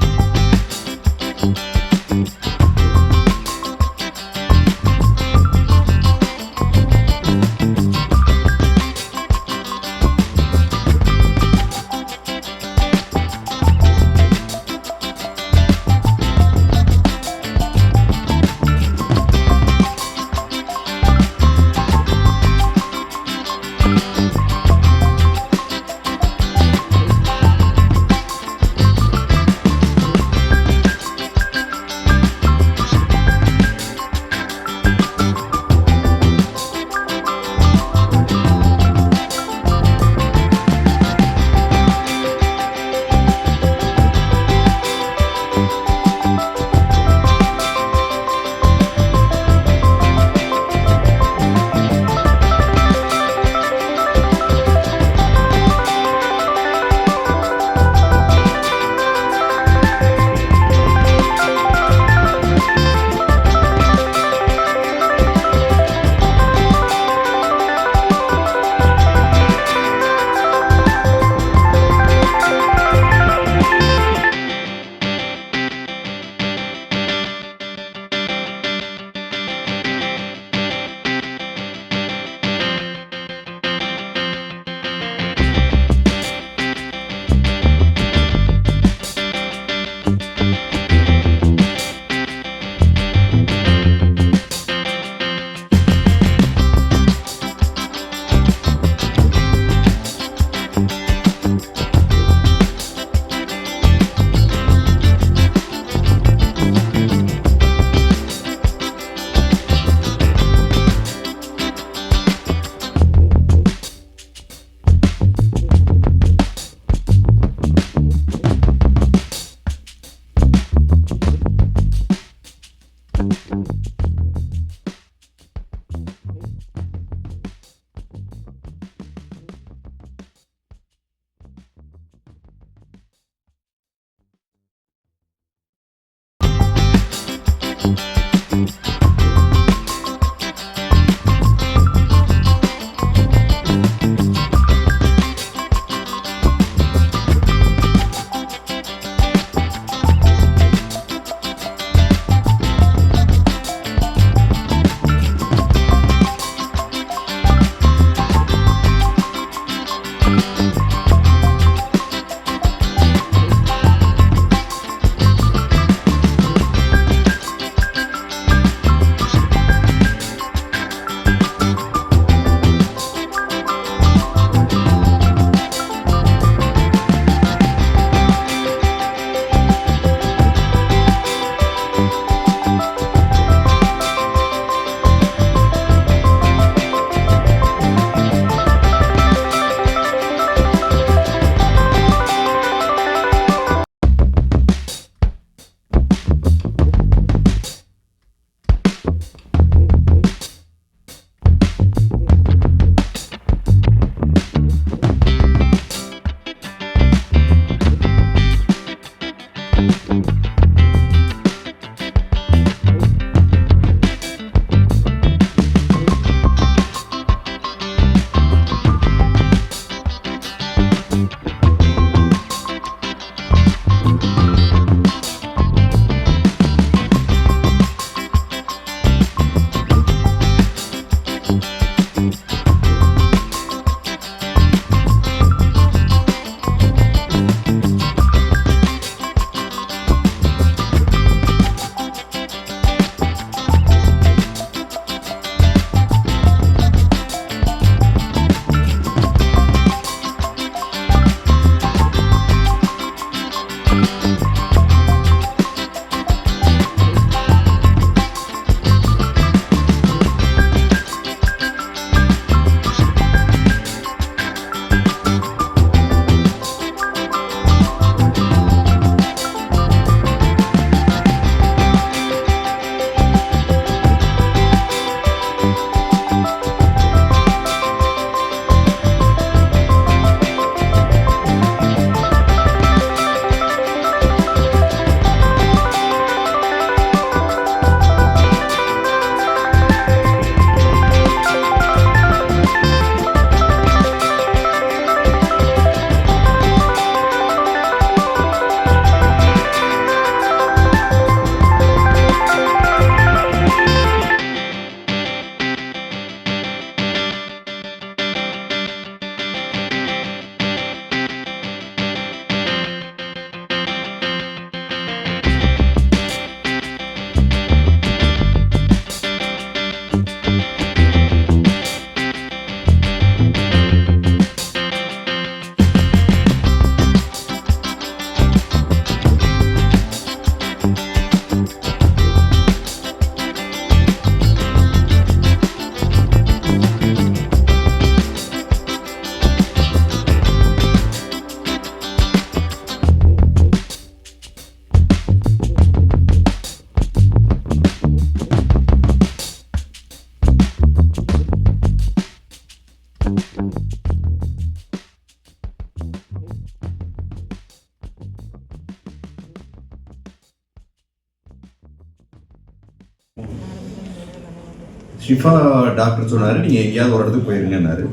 Shifa doctor சொன்னார் நீங்கள் எங்கேயாவது ஒரு இடத்துக்கு போயிருங்கன்னாரு.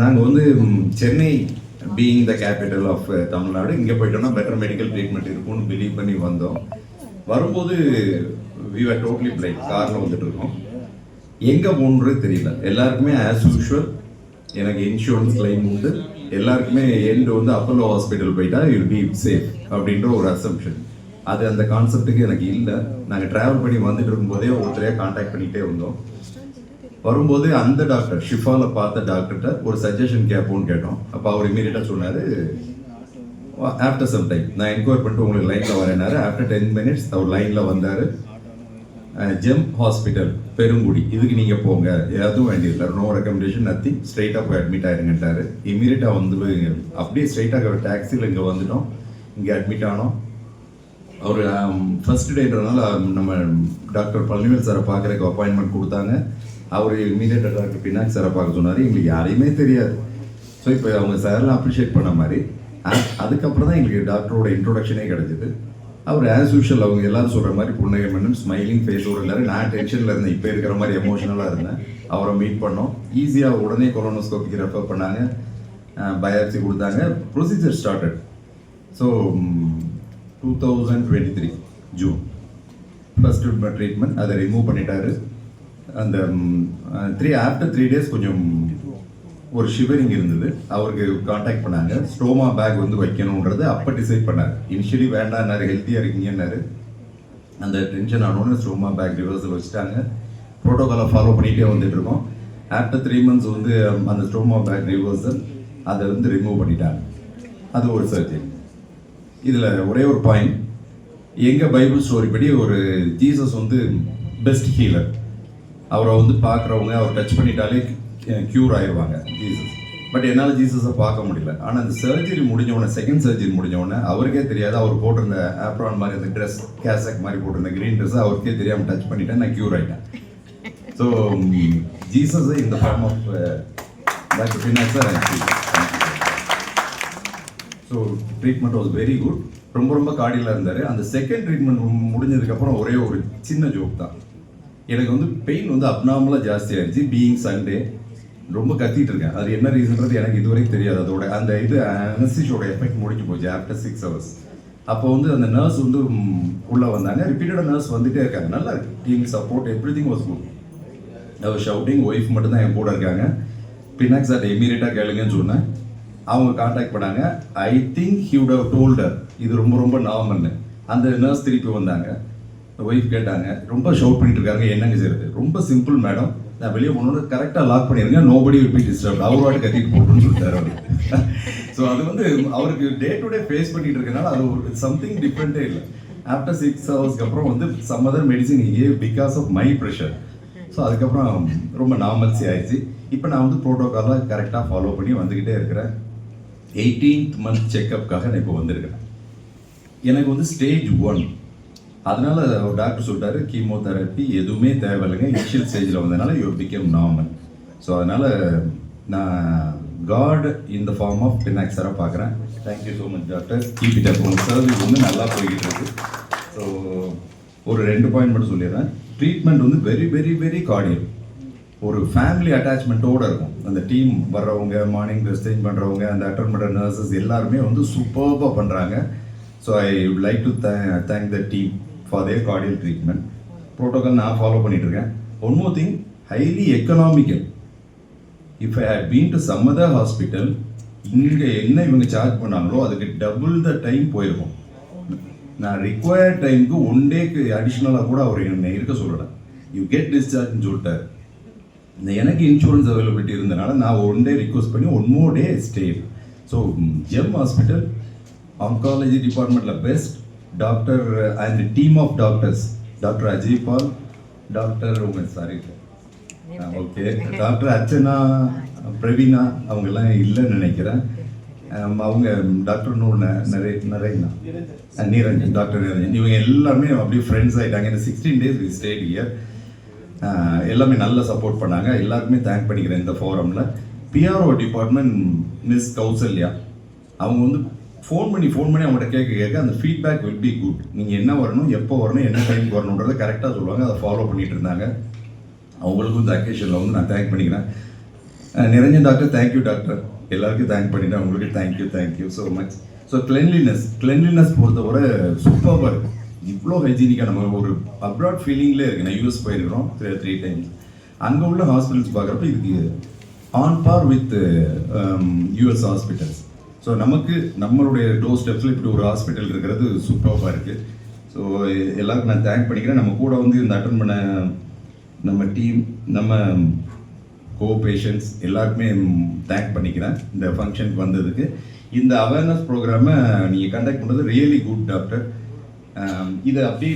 நாங்கள் வந்து Chennai being the capital of Tamil Nadu, இங்கே போயிட்டோம்னா பெட்டர் மெடிக்கல் ட்ரீட்மெண்ட் இருக்கும்னு பிலீவ் பண்ணி வந்தோம். வரும்போது வி ஆர் டோட்டலி பிளைண்ட், காரில் வந்துட்டு இருக்கோம். எங்கே போகணுன்றது தெரியல. எல்லாருக்குமே ஆஸ் யூஷுவல் எனக்கு இன்சூரன்ஸ் கிளைம் உண்டு, எல்லாருக்குமே எண்டு வந்து அப்போலோ ஹாஸ்பிட்டல் போயிட்டா யூ பி சேஃப் அப்படின்ற ஒரு அசம்ஷன். அது அந்த கான்செப்டுக்கு எனக்கு இல்லை. நாங்கள் ட்ராவல் பண்ணி வந்துட்டு இருக்கும்போதே ஒருத்தரையாக கான்டாக்ட் பண்ணிகிட்டே வந்தோம். வரும்போது அந்த டாக்டர் ஷிஃபாவில் பார்த்த டாக்டர்கிட்ட ஒரு சஜஷன் கேட்போன்னு கேட்டோம். அப்போ அவர் இமீடியட்டாக சொன்னார், ஆஃப்டர் சம் டைம் நான் என்கொயர் பண்ணிட்டு உங்களுக்கு லைனில் வரேனாரு. ஆஃப்டர் 10 minutes அவர் லைனில் வந்தார். ஜெம் ஹாஸ்பிட்டல் பெருங்குடி, இதுக்கு நீங்கள் போங்க, எதுவும் வேண்டியதில்லை, நோ ரெக்கமெண்டேஷன், நத்திங், ஸ்ட்ரைட்டாக போய் அட்மிட் ஆயிருங்கட்டாரு. இமீடியட்டாக வந்து அப்படியே ஸ்ட்ரைட்டாக டாக்ஸியில் இங்கே வந்துட்டோம். இங்கே அட்மிட் ஆனோம். அவர் ஃபர்ஸ்ட் டேன்றதுனால நம்ம டாக்டர் பழனிவேல் சாரை பார்க்குறதுக்கு அப்பாயின்மெண்ட் கொடுத்தாங்க. அவர் இமீடியட்டாக டாக்டர் பினாக் சாரை பார்க்க சொன்னார். எங்களுக்கு யாரையுமே தெரியாது. ஸோ இப்போ அவங்க சாரெலாம் அப்ரிஷியேட் பண்ண மாதிரி அதுக்கப்புறம் தான் எங்களுக்கு டாக்டரோட இன்ட்ரோடக்ஷனே கிடச்சிது. அவர் ஆஸ் யூஷுவல் அவங்க எல்லாரும் சொல்கிற மாதிரி புன்னகை மன்னன் ஸ்மைலிங் ஃபேஸோடு இருந்தார். நான் டென்ஷனில் இருந்தேன், இப்போ இருக்கிற மாதிரி எமோஷனலாக இருந்தேன். அவரை மீட் பண்ணோம், ஈஸியாக உடனே கொலோனோஸ்கோபிக்கு ரெஃபர் பண்ணாங்க, பயாப்சி கொடுத்தாங்க, procedure started. So 2023 June first treatment, அதை ரிமூவ் பண்ணிட்டாரு. அந்த ஆஃப்டர் 3 days கொஞ்சம் ஒரு ஷிவரிங் இருந்தது. அவருக்கு காண்டாக்ட் பண்ணாங்க, ஸ்டோமா பேக் வந்து வைக்கணுன்றது அப்போ டிசைட் பண்ணார். இனிஷியலி வேண்டான்னாரு, ஹெல்த்தியாக இருக்கீங்கன்னாரு. அந்த டென்ஷன் ஆனோன்னு ஸ்டோமா பேக் ரிவர்சல் வச்சுட்டாங்க. ப்ரோட்டோகாலை ஃபாலோ பண்ணிகிட்டே வந்துட்டு இருக்கோம். ஆஃப்டர் 3 months வந்து அந்த ஸ்டோமா பேக் ரிவர்சல் அதை வந்து ரிமூவ் பண்ணிட்டாங்க. அது ஒரு சர்ஜரி. இதில் ஒரே ஒரு பாயிண்ட், எங்கள் பைபிள் ஸ்டோரி படி ஒரு ஜீசஸ் வந்து பெஸ்ட் ஹீலர். அவரை வந்து பார்க்குறவங்க அவர் டச் பண்ணிட்டாலே க்யூர் ஆயிடுவாங்க ஜீசஸ். பட் என்னால் ஜீசஸை பார்க்க முடியல. ஆனால் அந்த சர்ஜரி முடிஞ்சவொடனே, செகண்ட் சர்ஜரி முடிஞ்சவொடனே அவருக்கே தெரியாது, அவர் போட்டிருந்த ஆப்ரான் மாதிரி அந்த ட்ரெஸ், கேசக் மாதிரி போட்டிருந்த க்ரீன் ட்ரெஸ்ஸை அவருக்கே தெரியாமல் டச் பண்ணிட்டேன், நான் க்யூர் ஆகிட்டேன். ஸோ ஜீசஸை இந்த form of doctor Pinak sir. So treatment was very good. ரொம்ப காடியில் இருந்தார். அந்த செகண்ட் ட்ரீட்மெண்ட் முடிஞ்சதுக்கப்புறம் ஒரே ஒரு சின்ன ஜோக் தான். எனக்கு வந்து பெயின் வந்து அப்நார்மலாக ஜாஸ்தி ஆயிடுச்சு. பீயிங் சண்டே ரொம்ப கத்திட்டு இருக்கேன். அது என்ன ரீசன்றது எனக்கு இதுவரைக்கும் தெரியாது. அதோட அந்த இது அனஸ்தீசியோட எஃபெக்ட் முடிஞ்சு போச்சு ஆஃப்டர் 6 hours. அப்போ வந்து அந்த நர்ஸ் வந்து உள்ளே வந்தாங்க. ரிப்பீட்டடாக நர்ஸ் வந்துகிட்டே இருக்காங்க. நல்லா இருக்கு, team support, everything was good. அவர் ஷவுட்டிங், ஒய்ஃப் மட்டும்தான் என் கூட இருக்காங்க. பினாக் சார் இமீடியட்டாக கேளுங்கன்னு சொன்னேன். அவங்க காண்டாக்ட் பண்ணாங்க. I think he would have told her இது ரொம்ப நார்மல்னு. அந்த நர்ஸ் திருப்பி வந்தாங்க. ஒய்ஃப் கேட்டாங்க, ரொம்ப ஷவுட் பண்ணிட்டு இருக்காங்க, என்னங்க செய்யுது? ரொம்ப சிம்பிள் மேடம், நான் வெளியே போனோன்னு கரெக்டாக லாக் பண்ணிடுங்க, நோபடி வில் பி டிஸ்டர்ப்ட், அவர் வாட்டு கத்திட்டு போட்டுன்னு சொல்லிட்டாரு அவர். ஸோ அது வந்து அவருக்கு டே டு டே ஃபேஸ் பண்ணிட்டு இருக்கனால அது ஒரு சம்திங் டிஃப்ரெண்ட்டே இல்லை. ஆஃப்டர் 6 hours அப்புறம் வந்து some other medicine gave because of my pressure. So அதுக்கப்புறம் ரொம்ப நார்மல்சி ஆயிடுச்சு. இப்போ நான் வந்து ப்ரோட்டோகாலை கரெக்டாக ஃபாலோ பண்ணி வந்துக்கிட்டே இருக்கிறேன். 18th month செக்கப்புக்காக நான் இப்போ வந்திருக்கிறேன். எனக்கு வந்து ஸ்டேஜ் 1, அதனால டாக்டர் சொல்லிட்டாரு கீமோதெரப்பி எதுவுமே தேவையில்லைங்க, இனிஷியல் ஸ்டேஜில் வந்ததுனால யூ பிகேம் நார்மல். ஸோ அதனால் நான் காட் இந்த ஃபார்ம் ஆஃப் பினாக் சாரை பார்க்குறேன். Thank you so much doctor, keep it up. உங்கள் சர்வீஸ் வந்து நல்லா போய்கிட்டு இருக்கு. ஸோ ஒரு 2 பாயிண்ட் மட்டும் சொல்லிடுறேன். ட்ரீட்மெண்ட் வந்து வெரி கார்டியல், ஒரு ஃபேமிலி அட்டாச்மெண்ட்டோடு இருக்கும். அந்த டீம் வர்றவங்க, மார்னிங் ட்ரெஸ் சேஞ்ச் பண்ணுறவங்க, அந்த அட்டெண்ட் பண்ணுற நர்சஸ் எல்லாருமே வந்து சூப்பராக பண்ணுறாங்க. So I would like to thank the team for their cordial treatment. Protocol நான் ஃபாலோ பண்ணிகிட்ருக்கேன். One more thing, highly economical. If I had been to some other hospital, இங்கே என்ன இவங்க சார்ஜ் பண்ணாங்களோ அதுக்கு டபுள் த டைம் போயிருக்கும். நான் required டைமுக்கு 1 டேக்கு அடிஷ்னலாக கூட அவர் என்னை இருக்க சொல்லலை. யூ கெட் டிஸ்சார்ஜ்னு சொல்லிட்டார். எனக்கு இன்சூரன்ஸ் அவைலபிலிட்டி இருந்தனால நான் 1 டே ரிக்வஸ்ட் பண்ணி 1 more day stay. So gem hospital oncology டிபார்ட்மெண்ட்டில் best doctor and team of doctors, doctor Ajay Pal, doctor okay doctor Archana, Praveena, அவங்கெல்லாம் இல்லைன்னு நினைக்கிறேன். அவங்க டாக்டர் நிரஞ்சன், டாக்டர் நிரஞ்சன், இவங்க எல்லாமே அப்படியே ஃப்ரெண்ட்ஸ் ஆகிட்டாங்க. இந்த 16 days we stayed here. எல்லாமே நல்லா சப்போர்ட் பண்ணாங்க. எல்லாருக்குமே தேங்க் பண்ணிக்கிறேன் இந்த ஃபோரமில். பிஆர்ஓ டிபார்ட்மெண்ட் மிஸ் கௌசல்யா, அவங்க வந்து ஃபோன் பண்ணி அவங்கள்ட்ட கேட்க அந்த ஃபீட்பேக் வில் பி குட். நீங்கள் என்ன வரணும், எப்போ வரணும், என்ன டைமுக்கு வரணுன்றதை கரெக்டாக சொல்லுவாங்க. அதை ஃபாலோ பண்ணிகிட்டு இருந்தாங்க. அவங்களுக்கும் இந்த அக்கேஷனில் வந்து நான் தேங்க் பண்ணிக்கிறேன். நிரஞ்சன் டாக்டர், தேங்க்யூ டாக்டர், எல்லாருக்கும் தேங்க் பண்ணிட்டேன். உங்களுக்கு thank you so much. So cleanliness பொறுத்தவரை சூப்பராக இருக்குது. இவ்வளோ ஹைஜீனிக்காக நம்ம ஒரு அப்ராட் ஃபீலிங்லேயே இருக்குது. நான் யூஎஸ் போயிருக்கிறோம் 3 times. அங்கே உள்ள ஹாஸ்பிட்டல்ஸ் பார்க்குறப்ப இதுக்கு on par with US hospitals. So நமக்கு நம்மளுடைய டோர் ஸ்டெப்ஸில் இப்படி ஒரு ஹாஸ்பிட்டல் இருக்கிறது சூப்பராக இருக்குது. ஸோ எல்லாருக்கும் நான் தேங்க் பண்ணிக்கிறேன். நம்ம கூட வந்து இந்த அட்டன் பண்ண நம்ம டீம், நம்ம பேஷண்ட்ஸ் எல்லாருக்குமே தேங்க் பண்ணிக்கிறேன் இந்த ஃபங்க்ஷனுக்கு வந்ததுக்கு. இந்த அவேர்னஸ் ப்ரோக்ராமை நீங்கள் கண்டக்ட் பண்ணுறது ரியலி குட் டாக்டர். இதை அப்படியே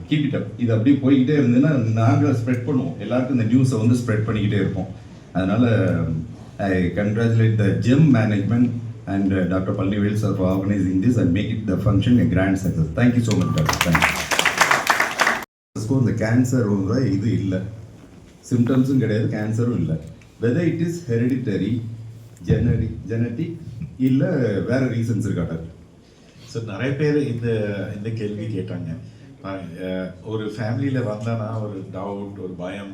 கீப் இட் அப். இது அப்படியே போய்கிட்டே இருந்ததுன்னா நாங்கள் ஸ்ப்ரெட் பண்ணுவோம், எல்லாருக்கும் இந்த நியூஸை வந்து ஸ்ப்ரெட் பண்ணிக்கிட்டே இருப்போம். அதனால் I congratulate the GEM management and doctor Palanivel sir for organising this and make it the function a grand success. Thank you so much doctor. Thank you. இந்த கேன்சர் இது இல்லை, சிம்டம்ஸும் கிடையாது, கேன்சரும் இல்லை. Whether it is hereditary, genetic இல்லை வேறு ரீசன்ஸ் இருக்கா டாக்டர்? ஸோ நிறைய பேர் இந்த கேள்வி கேட்டாங்க. ஒரு ஃபேமிலியில் வந்தானா ஒரு டவுட், ஒரு பயம்,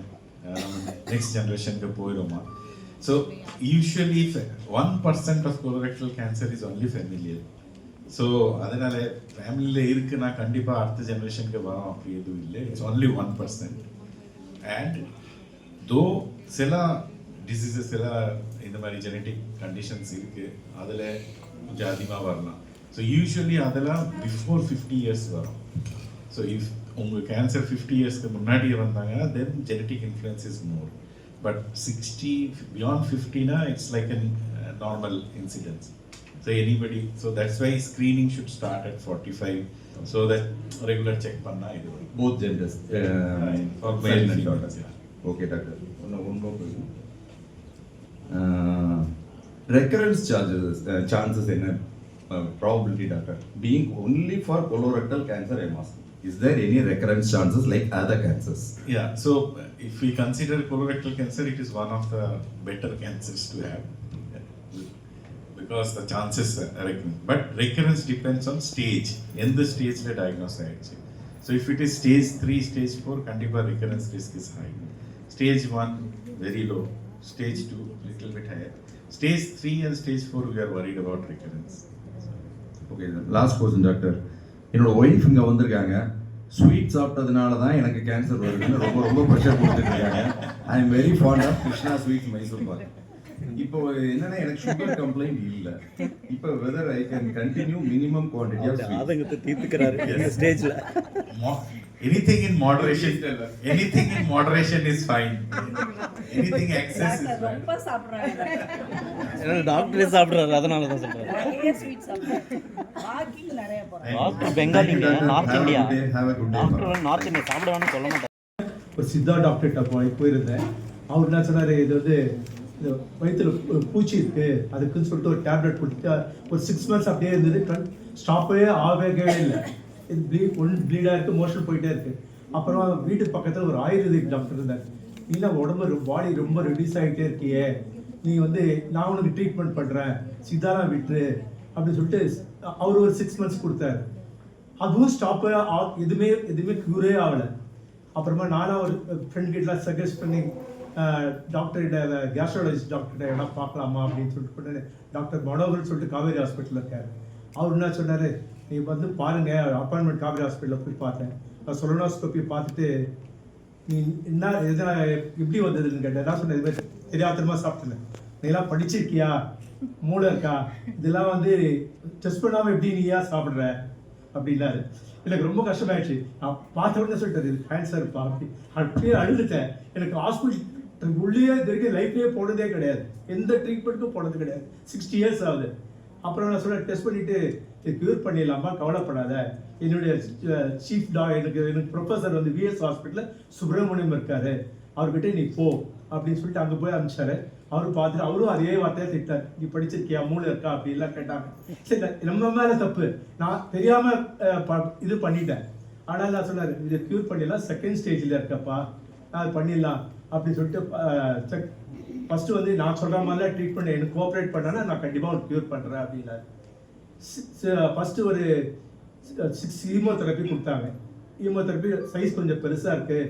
நெக்ஸ்ட் ஜென்ரேஷனுக்கு போயிடுமா. So usually 1% of colorectal cancer is only familial. So அதனால ஃபேமிலியில் இருக்குன்னா கண்டிப்பாக அடுத்த ஜென்ரேஷனுக்கு வரும் அப்படி எதுவும் இல்லை. It's only 1%. அண்ட் தோ சில டிசீசஸ் எல்லாம் இந்த மாதிரி ஜெனட்டிக் கண்டிஷன்ஸ் இருக்குது, அதில் கொஞ்சம் அதிகமாக வரலாம். ஸோ யூஸ்வலி அதெல்லாம் பிஃபோர் 50 இயர்ஸ் வரும். ஸோ இஃப் உங்கள் கேன்சர் 50 இயர்ஸ்க்கு முன்னாடி வந்தாங்கன்னா then genetic influence is more. But 60 beyond 50னா it's like a normal incidence. So anybody, so that's why screening should start at 45 so that regular check பண்ணால் இது வரும். Both genders male and daughters. Okay doctor, one more question. recurrence chances என்ன probability doctor being only for colorectal cancer I'm asking, is there any recurrence chances like other cancers? Yeah, so if we consider colorectal cancer, it is one of the better cancers to have because the chances are recurrent. But recurrence depends on stage. In the stage le diagnose ஆயிடுச்சு. So if it is stage 3, stage 4, kandipa recurrence risk is high. Stage 1 very low, stage 2 little bit higher, stage 3 and stage 4 we are worried about recurrence. Okay, last question doctor. என்னோட wife இங்கே வந்திருக்காங்க, sweet சாப்பிட்டதுனால தான் எனக்கு cancer வருதுன்னு ரொம்ப ரொம்ப pressure கொடுத்துருக்காங்க. I am very fond of Krishna sweet Mysore pak. இப்போ என்னன்னா எனக்கு சுகர் கம்ப்ளைண்ட் இல்லை. இப்போ whether I can continue minimum quantity of sweet. அதங்க தீர்த்துக்கறாரு இந்த ஸ்டேஜ்ல. Anything in moderation, anything in moderation is fine. Anything excess is bad. ரொம்ப சாப்பிடுறாங்க. ஏன்னா டாக்டரே சாப்பிடுறாரு, அதனால தான் சொல்றாரு. நிறைய ஸ்வீட் சாப்பிடுறாங்க. வாக்கிங் நிறைய போறாங்க. டாக்டர் பெங்காலிங்க, north India. Have a good day. Doctor north India சாப்பிடுவான்னு சொல்ல மாட்டாங்க. ஒரு சித்தா டாக்டர்கிட்ட போயிருந்தேன். அவர் என்ன சொன்னார், இது வந்து இந்த வயிற்றுல பூச்சி இருக்குது அதுக்குன்னு சொல்லிட்டு ஒரு டேப்லெட் கொடுத்து ஒரு 6 months அப்படியே இருந்தது. ஸ்டாப்பே ஆகவே இல்லை. இது ப்ளீடாக இருக்குது, மோஷன் போயிட்டே இருக்குது. அப்புறம் வீட்டுக்கு பக்கத்தில் ஒரு ஆயுர்வேதிக் டாக்டர் இருந்தார். இல்லை உடம்பு பாடி ரொம்ப ரெடியூஸ் ஆகிட்டே இருக்கியே, நீ வந்து நான் உனக்கு ட்ரீட்மெண்ட் பண்ணுறேன், சித்தாலாம் விட்டுரு அப்படின்னு சொல்லிட்டு அவர் ஒரு 6 months கொடுத்தாரு. அதுவும் ஸ்டாப்பே எதுவுமே க்யூரே ஆகலை. அப்புறமா நானும் ஒரு ஃப்ரெண்ட் கிட்டலாம் சஜஸ்ட் பண்ணி டாக்டர்கிட்ட கேஸ்ட்ராலஜிஸ்ட் டாக்டர்கிட்ட எதனா பார்க்கலாமா அப்படின்னு சொல்லிட்டு டாக்டர் மனோகர்னு சொல்லிட்டு காவேரி ஹாஸ்பிட்டலில் இருக்கார். அவர் என்ன சொன்னார், நீ வந்து பாருங்க, அப்பாயின்மெண்ட் காவேரி ஹாஸ்பிட்டலில் போய் பார்த்தேன். நான் சொலனோஸ்கோப்பி பார்த்துட்டு நீ என்ன எதனா எப்படி வந்ததுன்னு கேட்டேன். என்ன சொன்னேன், இதுமாதிரி தெரியாதனமாக சாப்பிட்டேன். நீலாம் படிச்சிருக்கியா, மூளை இருக்கா, இதெல்லாம் வந்து டெஸ்ட் பண்ணாமல் எப்படி நீ ஏன் சாப்பிட்ற அப்படின்னாரு. எனக்கு ரொம்ப கஷ்டமாயிடுச்சு. நான் பார்த்த உடனே சொல்லிட்டது இது கேன்சர்ப்பா அப்படியே அழுதுட்டேன். எனக்கு ஹாஸ்பிட்டல் உள்ளே இது வரைக்கும் லைஃப்லேயே போனதே கிடையாது, எந்த ட்ரீட்மெண்ட்டும் போனது கிடையாது. 60 years ஆகுது. அப்புறம் நான் சொல்ல டெஸ்ட் பண்ணிவிட்டு க்யூர் பண்ணிடலாமா, கவலைப்படாத. என்னுடைய சீஃப் எனக்கு ப்ரொஃபஸர் வந்து விஎஸ் ஹாஸ்பிட்டலில் சுப்பிரமணியம் இருக்காரு, அவர்கிட்ட நீ போ அப்படின்னு சொல்லிட்டு அங்கே போய் அனுப்பிச்சாரு. அவரும் பார்த்துட்டு அவரும் அதே வார்த்தையை திட்டார், நீ படிச்சிருக்கியா, மூளை இருக்கா அப்படின்லாம் கேட்டாங்க. சரி, நம்ம மேலே தப்பு, நான் தெரியாமல் இது பண்ணிட்டேன். ஆனால் நான் சொன்னார், இதை க்யூர் பண்ணிடலாம், 2nd ஸ்டேஜில் இருக்கப்பா, அது பண்ணிடலாம் அப்படின்னு சொல்லிட்டு ஃபஸ்ட்டு வந்து நான் சொல்கிற மாதிரிலாம் ட்ரீட்மெண்ட் எனக்கு கோஆப்ரேட் பண்ணேன்னா நான் கண்டிப்பாக ஒரு க்யூர் பண்ணுறேன் அப்படின்னாரு. ஃபஸ்ட்டு ஒரு 6 ஹீமோதெரப்பி கொடுத்தாங்க. ஹீமோதெரப்பி சைஸ் கொஞ்சம் பெருசாக இருக்குது.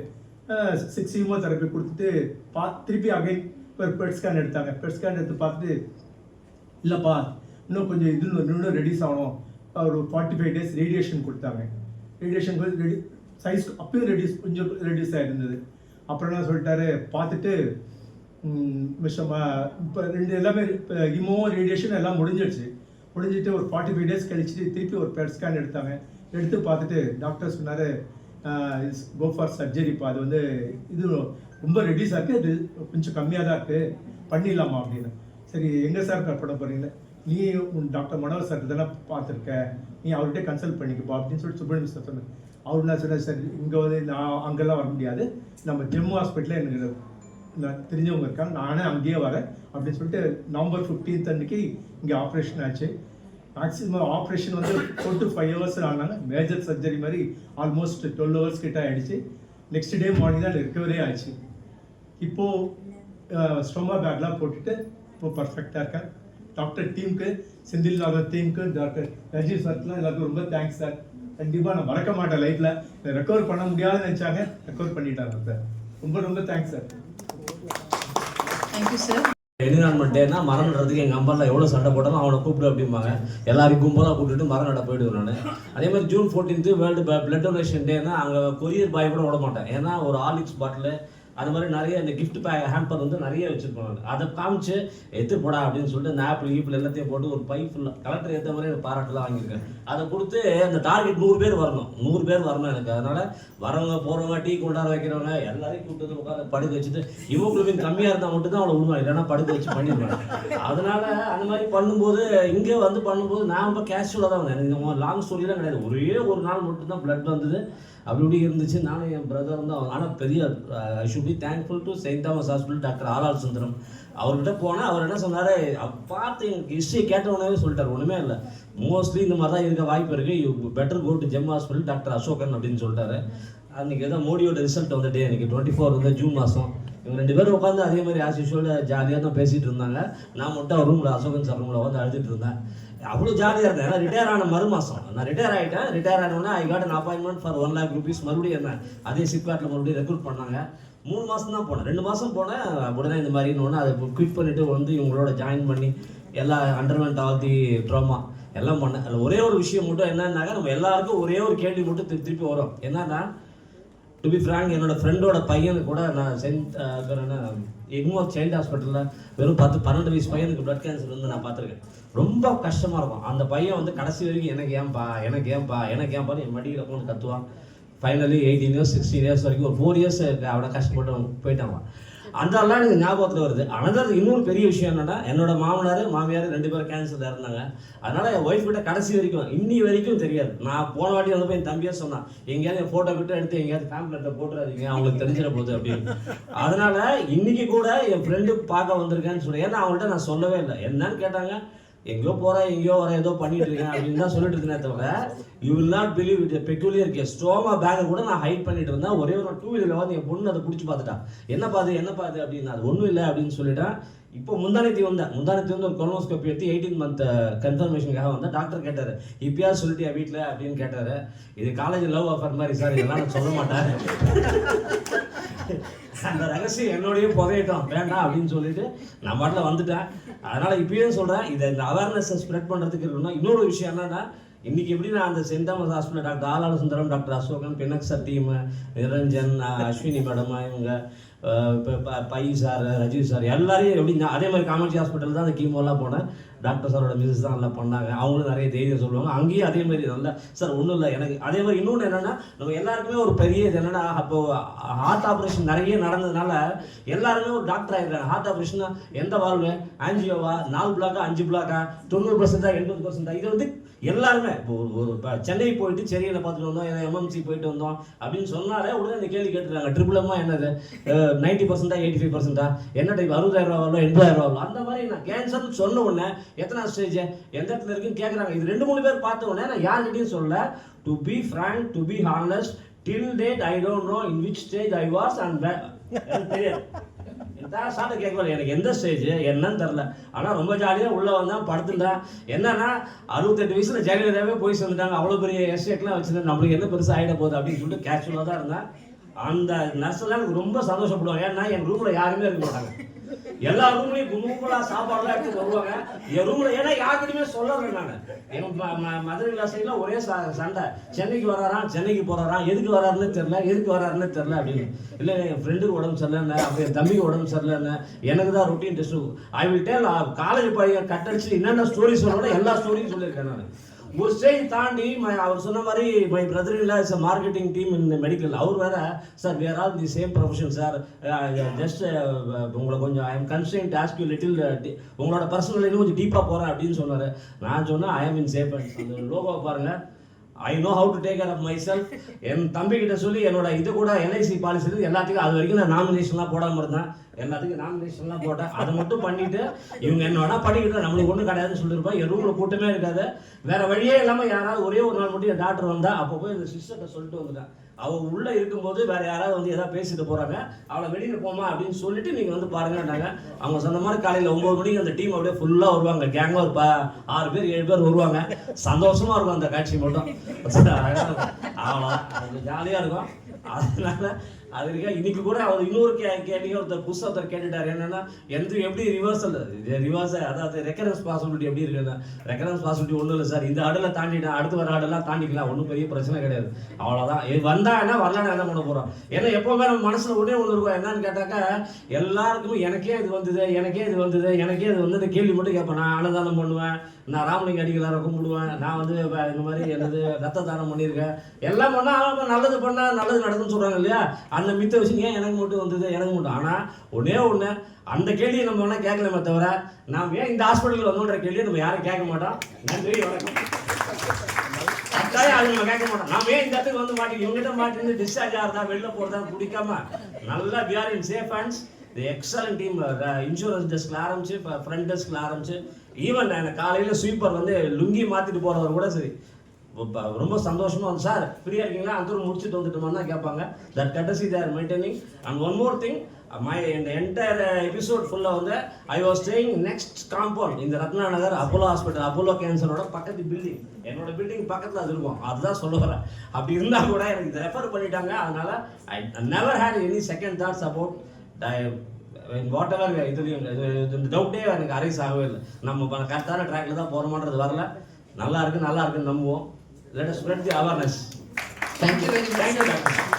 6 ஹீமோதெரப்பி கொடுத்துட்டு திருப்பி அகைன் ஒரு பெட் ஸ்கேன் எடுத்தாங்க. பெட் ஸ்கேன் எடுத்து பார்த்துட்டு இல்லைப்பா இன்னும் கொஞ்சம் இன்னும் ரெடியூஸ் ஆகணும், ஒரு 45 days ரேடியேஷன் கொடுத்தாங்க. ரேடியேஷன் சைஸ் அப்பயும் கொஞ்சம் ரெடியூஸ் ஆகிருந்தது. அப்புறம் என்ன சொல்லிட்டாரு, பார்த்துட்டு இப்போ எல்லாமே ஹீமோ ரேடியேஷன் எல்லாம் முடிஞ்சிட்டு ஒரு 45 days கழிச்சுட்டு திருப்பி ஒரு பெட் ஸ்கேன் எடுத்தாங்க. எடுத்து பார்த்துட்டு டாக்டர் சொன்னார், கோ ஃபார் சர்ஜரிப்பா, அது வந்து இது ரொம்ப ரெடியூஸ் ஆகுது, அது கொஞ்சம் கம்மியாக தான் இருக்குது, பண்ணிடலாமா அப்படின்னு. சரி, எங்கே சார் பண்ண போகிறீங்களே, நீ டாக்டர் மனோகர் சார் தானே பார்த்துருக்க, நீ அவர்கிட்ட கன்சல்ட் பண்ணிக்கப்பா அப்படின்னு சொல்லிட்டு சுப்பிரமணியம் சார் சொன்னேன். அவர் என்ன சொன்னார், சார் இங்கே வந்து நான் அங்கெல்லாம் வர முடியாது, நம்ம ஜம்மு ஹாஸ்பிட்டலில் எனக்கு நான் தெரிஞ்சவங்க இருக்காங்க, நானே அங்கேயே வரேன் அப்படின்னு சொல்லிட்டு November 15th அன்றைக்கி இங்கே ஆப்ரேஷன் ஆச்சு. மேக்ஸிமம் ஆப்ரேஷன் வந்து 4 to 5 hours ஆனாங்க. மேஜர் சர்ஜரி மாதிரி ஆல்மோஸ்ட் 12 hours கிட்ட ஆகிடுச்சு. நெக்ஸ்ட் டே மார்னிங் தான் ரிக்கவரே ஆச்சு. இப்போது ஸ்டொமா பேக்லாம் போட்டுட்டு இப்போ பர்ஃபெக்டாக இருக்கேன். டாக்டர் டீமுக்கு செந்தில் நாதன் டீமுக்கு, டாக்டர் ரஜீவ் சார்க்குலாம் எல்லாருக்கும் ரொம்ப தேங்க்ஸ் சார். கண்டிப்பாக நான் மறக்க மாட்டேன் லைஃப்பில். ரெக்கவர் பண்ண முடியாதுன்னு நினச்சாங்க, ரெக்கவர் பண்ணிட்டாங்க சார். ரொம்ப ரொம்ப thanks sir. Thank you sir. Environment டேனா மரம் நடுறதுக்கு எங்கள் அம்மாலாம் எவ்வளோ சண்டை போட்டாலும் அவனை கூப்பிடு அப்படிம்பாங்க. எல்லாரையும் கும்பலாக கூப்பிட்டுட்டு மரம் நட போயிடுவேன் நான். அதே மாதிரி ஜூன் 14 வேர்ல்டு பிளட் டொனேஷன் டேனா அங்கே கொரியர் பாய் கூட விட மாட்டேன். ஏன்னா ஒரு ஹார்லிக்ஸ் பாட்டில் அது மாதிரி நிறைய இந்த கிஃப்ட் ஹேம்பர் வந்து நிறைய வச்சுருப்பேன் நான். அதை காமிச்சு எடுத்து போடா அப்படின்னு சொல்லிட்டு இந்த ஆப்பிள் ஈப்பிள் எல்லாத்தையும் போட்டு ஒரு பை ஃபுல்லாக கலெக்டர் ஏற்ற மாதிரி எனக்கு பாராட்டுலாம் வாங்கியிருக்கேன். அதை கொடுத்து அந்த டார்கெட் 100 பேர் வரணும், 100 பேர் வரணும் எனக்கு. அதனால் வரவங்க போகிறவங்க டீ கொண்டாட வைக்கிறவங்க எல்லாரையும் கூப்பிட்டு உட்காந்து படுக்க வச்சுட்டு ஹீமோகுளோபின் கம்மியாக இருந்தால் மட்டும்தான் அவளை விடுவாங்க, இல்லைன்னா படுக்க வச்சு பண்ணிடுவேன். அதனால் அந்த மாதிரி பண்ணும்போது இங்கே வந்து பண்ணும்போது நான் ரொம்ப கேஷுவலாக தான் வந்தேன். எனக்கு லாங் ஸ்டோரிலாம் கிடையாது. ஒரே ஒரு நாள் மட்டும்தான் பிளட் வந்தது. அப்படி இப்படி இருந்துச்சு. நானும் என் பிரதர் தான். ஆனால் பெரிய I should be thankful to Saint Thomas hospital doctor Alal Sundaram. அவர்கிட்ட போனால் அவர் என்ன சொன்னார், பார்த்து எனக்கு ஹிஸ்ட்ரியை கேட்டவனே சொல்லிட்டார், ஒன்றுமே இல்லை, மோஸ்ட்லி இந்த மாதிரி தான் இருக்க வாய்ப்பு இருக்குது, you better go to GEM hospital doctor Ashokan அப்படின்னு சொல்லிட்டாரு. அன்றைக்கி எதாவது மோடியோட ரிசல்ட் வந்துட்டு எனக்கு 24 வந்து ஜூன் மாதம். இவங்க 2 பேரும் உட்காந்து அதே மாதிரி ஆஸ் யூஷுவல் ஜாலியாக தான் பேசிகிட்டு இருந்தாங்க. நான் மட்டும் அவர் ரூமில் அசோகன் சார் ரூமில் வந்து அழுதுட்டு இருந்தேன். அவ்வளோ ஜாலியாக இருந்தேன். ஏன்னா ரிட்டையர் ஆன மறு மாதம் நான் ரிட்டையர் ஆகிட்டேன். ரிட்டையர் ஆனோடனே I got an appointment for 1 lakh rupees. மறுபடியும் என்ன அதே சிப்கார்ட்டில் மறுபடியும் ரெக்ரூட் பண்ணாங்க. 3 மாதம் தான் போனேன். 2 மாதம் போனேன். உடனே இந்த மாதிரின்னு ஒன்று அதை குவிட் பண்ணிவிட்டு வந்து இவங்களோட ஜாயின் பண்ணி எல்லா அண்டர்மெண்ட் ஆல் தி ட்ராமா எல்லாம் பண்ணேன். அதில் ஒரே ஒரு விஷயம் மட்டும் என்னன்னாக்கா, நம்ம எல்லாருக்கும் ஒரே ஒரு கேள்வி மட்டும் திருப்பி வரும். என்னன்னா, டு பி ஃப்ராங்க், என்னோட ஃப்ரெண்டோட பையனுக்கு கூட நான் எக்மோர் சைல்டு ஹாஸ்பிட்டலில் வெறும் 10-12 வயசு பையனுக்கு பிளட் கேன்சர் வந்து நான் பார்த்துருக்கேன். ரொம்ப கஷ்டமாக இருக்கும். அந்த பையன் வந்து கடைசி வரைக்கும் எனக்கு ஏன்பான்னு என் மடியில் உட்காந்து கத்துவான். ஃபைனலி 18 years 16 years வரைக்கும் ஒரு 4 years அவனை கஷ்டப்பட்டு போயிட்டாங்க. அதெல்லாம் எனக்கு ஞாபகத்தில் வருது. ஆனால் இன்னொரு பெரிய விஷயம் என்னென்னா, என்னோட மாமனார் மாமியார் 2 பேரும் கேன்சரில் இருந்தாங்க. அதனால் என் ஒய்ஃப் கிட்ட கடைசி வரைக்கும் இன்னி வரைக்கும் தெரியாது. நான் போன வாட்டி வந்து போய் என் தம்பியாக சொன்னான், எங்கேயாவது என் ஃபோட்டோ கிட்ட எடுத்து எங்கேயாவது ஃபேமிலிட்ட போட்டுறாதீங்க, அவங்களுக்கு தெரிஞ்சிட போகுது அப்படின்னு. அதனால் இன்னைக்கு கூட என் ஃப்ரெண்டு பார்க்க வந்திருக்கேன்னு சொல்லி, ஏன்னா அவங்கள்ட்ட நான் சொல்லவே இல்லை. என்னன்னு கேட்டாங்க, எங்கேயோ போகிறேன் எங்கேயோ வர ஏதோ பண்ணிட்டு இருக்கேன் அப்படின்னு தான் சொல்லிட்டு இருந்தேன். தவிர you will not believe it peculiar case. Stoma பேக்கை கூட நான் ஹைட் பண்ணிட்டு இருந்தேன். ஒரே ஒரு 2 வீலரில் வந்து என் பொண்ணு அதை பிடிச்சி பார்த்துட்டா. என்னப்பா அது அப்படின்னு. அது ஒன்றும் இல்லை அப்படின்னு சொல்லிட்டேன். இப்போ முந்தானத்தி வந்து ஒரு கொலோனோஸ்கோப்பி எடுத்து 18 month கன்ஃபர்மேஷனுக்காக வந்தேன். டாக்டர் கேட்டார், இப்பயா சொல்லிட்டியா வீட்டில் அப்படின்னு கேட்டார். இது காலேஜ் லவ் ஆஃபர் மாதிரி சார், இதெல்லாம் நான் சொல்ல மாட்டேன், அந்த ரகசியம் என்னோடையும் புதையிட்டோம் வேண்டாம் அப்படின்னு சொல்லிட்டு நான் பாட்டில் வந்துட்டேன். அதனால் இப்பயும் சொல்கிறேன், இதை இந்த அவேர்னஸை ஸ்ப்ரெட் பண்ணுறதுக்கு இருக்கணும். இன்னொரு விஷயம் என்னன்னா, இன்றைக்கி எப்படி நான் அந்த Saint Thomas hospital doctor Alal Sundaram, doctor Asokan, Pinak sir team, Niranjan, Ashwini madam, இவங்க பை சார், ரஜீவ் சார் எல்லாரையும் எப்படி அதே மாதிரி காமாட்சி ஹாஸ்பிட்டல் தான் அந்த கீமோலாம் போனேன். டாக்டர் சாரோட மிஸ்ஸஸ் தான் நல்லா பண்ணாங்க. அவங்களும் நிறைய தைரியம் சொல்லுவாங்க. அங்கேயும் அதே மாதிரி நல்லா சார் ஒன்றும் இல்லை எனக்கு. அதே மாதிரி இன்னொன்று என்னென்னா, நம்ம எல்லாருக்குமே ஒரு பெரிய இது என்னென்னா, அப்போது ஹார்ட் ஆப்ரேஷன் நிறைய நடந்ததுனால எல்லாருமே ஒரு டாக்டர் ஆகிடுறாங்க. ஹார்ட் ஆப்ரேஷன் எந்த வாழ்வு, ஆன்ஜியோவா, 4 பிளாக்கா 5 பிளாக்கா, 90% 80%, இது வந்து எல்லாருமே இப்போ ஒரு சென்னை போயிட்டு சென்னையில் பார்த்துட்டு வந்தோம், எம்எம்சி போயிட்டு வந்தோம் அப்படின்னு சொன்னாலே உடனே இந்த கேள்வி கேட்டுருக்காங்க, ட்ரிபிளமா என்னது, 90%, 85%, என்ன டைப், 60,000 ரூபா 80,000 ரூபா. அந்த மாதிரி நான் கேன்சர்னு சொன்ன உடனே எத்தனை ஸ்டேஜ் எந்த இடத்துல இருக்குன்னு கேட்குறாங்க. இது 2-3 பேர் பார்த்த உடனே நான் யார்கிட்டையும் சொல்லல. To be frank, to be honest, till date I don't know in which stage I was and தெரியாது. சாட்டை கேட்கல எனக்கு எந்த ஸ்டேஜ் என்னன்னு தெரில. ஆனால் ரொம்ப ஜாலியாக உள்ளே வந்தேன், படுத்துட்டேன். என்னன்னா 68 வயசில் ஜெயலலிதாவே போய் சேர்ந்துட்டாங்க. அவ்வளோ பெரிய எஸ்டேட்லாம் வச்சுருந்தேன், நம்மளுக்கு என்ன பெருசாக ஆகிட போகுது அப்படின்னு சொல்லிட்டு கேஷுவலாக தான் இருந்தேன். அந்த நர்ஸ்லாம் எனக்கு ரொம்ப சந்தோஷப்படுவாங்க. ஏன்னா என் ரூமில் யாருமே இருக்க மாட்டாங்க. எல்லா ரூம்லையும் கும்பலாக சாப்பாடுலாம் எடுத்து வருவாங்க என் ரூமில். ஏன்னா யாருக்கிட்டையுமே சொல்லலை நான். எங்கள் மதுரை சைடில் ஒரே சண்டை, சென்னைக்கு வராராம், சென்னைக்கு போகிறாராம், எதுக்கு வராருன்னு தெரில அப்படின்னு. இல்லை என் ஃப்ரெண்டுக்கு உடம்பு சரியில்லைன்னு, அப்போ என் தம்பிக்கு உடம்பு சரியில்லைன்னு, எனக்கு தான் routine test. I will tell college பையன் கட்டடிச்சு என்னென்ன ஸ்டோரி சொல்லணும் எல்லா ஸ்டோரியும் சொல்லியிருக்கேன் நான். ஒரு ஸ்டேஜ் தாண்டி அவர் சொன்ன மாதிரி மை பிரதர் இல்ல is marketing team in medical. அவர் வேற, sir we are all the same profession sir, just உங்களை கொஞ்சம் I am constrained to ask you little, உங்களோட பர்சனல் இன்னும் கொஞ்சம் டீப்பாக போகிறேன் அப்படின்னு சொன்னார். நான் சொன்னேன் ஐ எம் இன் சேஃப். அந்த லோகோவை பாருங்கள், I know how to take care of myself. என் தம்பிக்கிட்ட சொல்லி என்னோட இது கூட எல்ஐசி பாலிசி எல்லாத்துக்கும் அது வரைக்கும் நான் நாமினேஷன்லாம் போடாமல் இருந்தேன். எல்லாத்துக்கும் நாமினேஷன்லாம் போட்டேன். அதை மட்டும் பண்ணிட்டு இவங்க என்ன வேணா படிக்கிட்டு நம்மளுக்கு ஒன்றும் கிடையாதுன்னு சொல்லியிருப்பா. என் ரூமில் கூட்டமே இருக்காது. வேற வழியே இல்லாமல் யாராவது ஒரே ஒரு நாள் மட்டும் என் டாக்டர் வந்தா அப்போ போய் இந்த சிஸ்டர்கிட்ட சொல்லிட்டு வந்துட்டேன். அவள் உள்ளே இருக்கும்போது வேற யாராவது வந்து எதாவது பேசிட்டு போகிறாங்க, அவளை வெளியில் போமா அப்படின்னு சொல்லிட்டு நீங்கள் வந்து பாருங்கன்னாங்க. அவங்க சொன்ன மாதிரி காலையில் 9 மணிக்கு அந்த டீம் அப்படியே ஃபுல்லாக வருவாங்க. கேங்காக ஒரு 6 பேர் 7 பேர் வருவாங்க. சந்தோஷமா இருக்கும் அந்த காட்சி மட்டும். அவ்வளோ ஜாலியாக இருக்கும். அதனால அது இருக்கா. இன்னைக்கு கூட அவர் இன்னொரு கேள்வி ஒருத்தர் புதுசாக கேட்டுட்டார். என்னன்னா எப்படி ரிவர்ஸ் அதாவது ரெக்கரன்ஸ் பாசிபிலிட்டி எப்படி இருக்குன்னா, ரெக்கரன்ஸ் பாசிபிலிட்டி ஒன்றும் இல்லை சார், இந்த ஆடெல்லாம் தாண்டிட்டேன், அடுத்து வர ஆடெல்லாம் தாண்டிக்கலாம், ஒன்றும் பெரிய பிரச்சனை கிடையாது, அவ்வளோதான். வந்தா என்ன வரலான்னு என்ன பண்ண போகிறோம். ஏன்னா எப்போவுமே நம்ம மனசில் ஒன்றே ஒன்று இருக்கும். என்னன்னு கேட்டாக்கா எல்லாருக்குமே எனக்கே இது வந்தது, எனக்கே இது வந்தது, எனக்கே இது வந்து இந்த கேள்வி மட்டும் கேட்பேன். நான் அன்னதானம் பண்ணுவேன், நான் ராமலிங்க அடிகளாரை கும்பிடுவேன், நான் வந்து இந்த மாதிரி என்னது ரத்த தானம் பண்ணியிருக்கேன், எல்லாம் பண்ணால் நல்லது பண்ணால் நல்லது நடக்குன்னு சொல்கிறாங்க இல்லையா. அந்த மித்த விஷயம் ஏன் எனக்கு மட்டும் வந்தது, எனக்கு மட்டும். ஆனால் ஒன்றே ஒன்று, அந்த கேள்வியை நம்ம வேணால் கேட்கலாமே தவிர நாம் ஏன் இந்த ஹாஸ்பிட்டலில் வந்தோன்ற கேள்வியை நம்ம யாரும் கேட்க மாட்டோம். நன்றி, வணக்கம். கட்டாயம் அது நம்ம கேட்க மாட்டோம். நாம ஏன் இந்த இடத்துக்கு வந்து மாட்டி இவங்ககிட்ட மாட்டி டிஸ்சார்ஜ் ஆகிறதா வெளில போகிறதா பிடிக்காம நல்லா we are in safe hands. The excellent team, insurance டெஸ்க்ல ஆரம்பிச்சு ஃப்ரண்ட் டெஸ்க்ல ஆரம்பிச்சு ஈவன் எனக்கு காலையில் ஸ்வீப்பர் வந்து லுங்கி மாற்றிட்டு போகிறவர் கூட சரி ரொம்ப சந்தோஷமா வந்து சார் ஃப்ரீயாக இருக்கீங்களா அந்த முடிச்சுட்டு வந்துட்டோமா தான் கேட்பாங்க. That கட்டசி they are maintaining. And one more thing, இந்த என்டையர் எபிசோட் ஃபுல்லாக வந்து I was staying next compound இந்த ரத்னா நகர் அப்போலோ ஹாஸ்பிட்டல், அப்போலோ கேன்சரோட பக்கத்து பில்டிங், என்னோட பில்டிங் பக்கத்தில் அது இருக்கும். அதுதான் சொல்ல வரேன். அப்படி இருந்தால் கூட எனக்கு இதை ரெஃபர் பண்ணிட்டாங்க. அதனால I never had any second thoughts about whatever. இதுலையும் இந்த டவுட்டே எனக்கு அரைஸ் ஆகவே இல்லை. நம்ம கரெக்டான ட்ராக்ல தான் போகிறோமான்றது வரல. நல்லா இருக்குன்னு நம்புவோம். Let us spread the awareness. Thank you very much. Thank you, Doctor.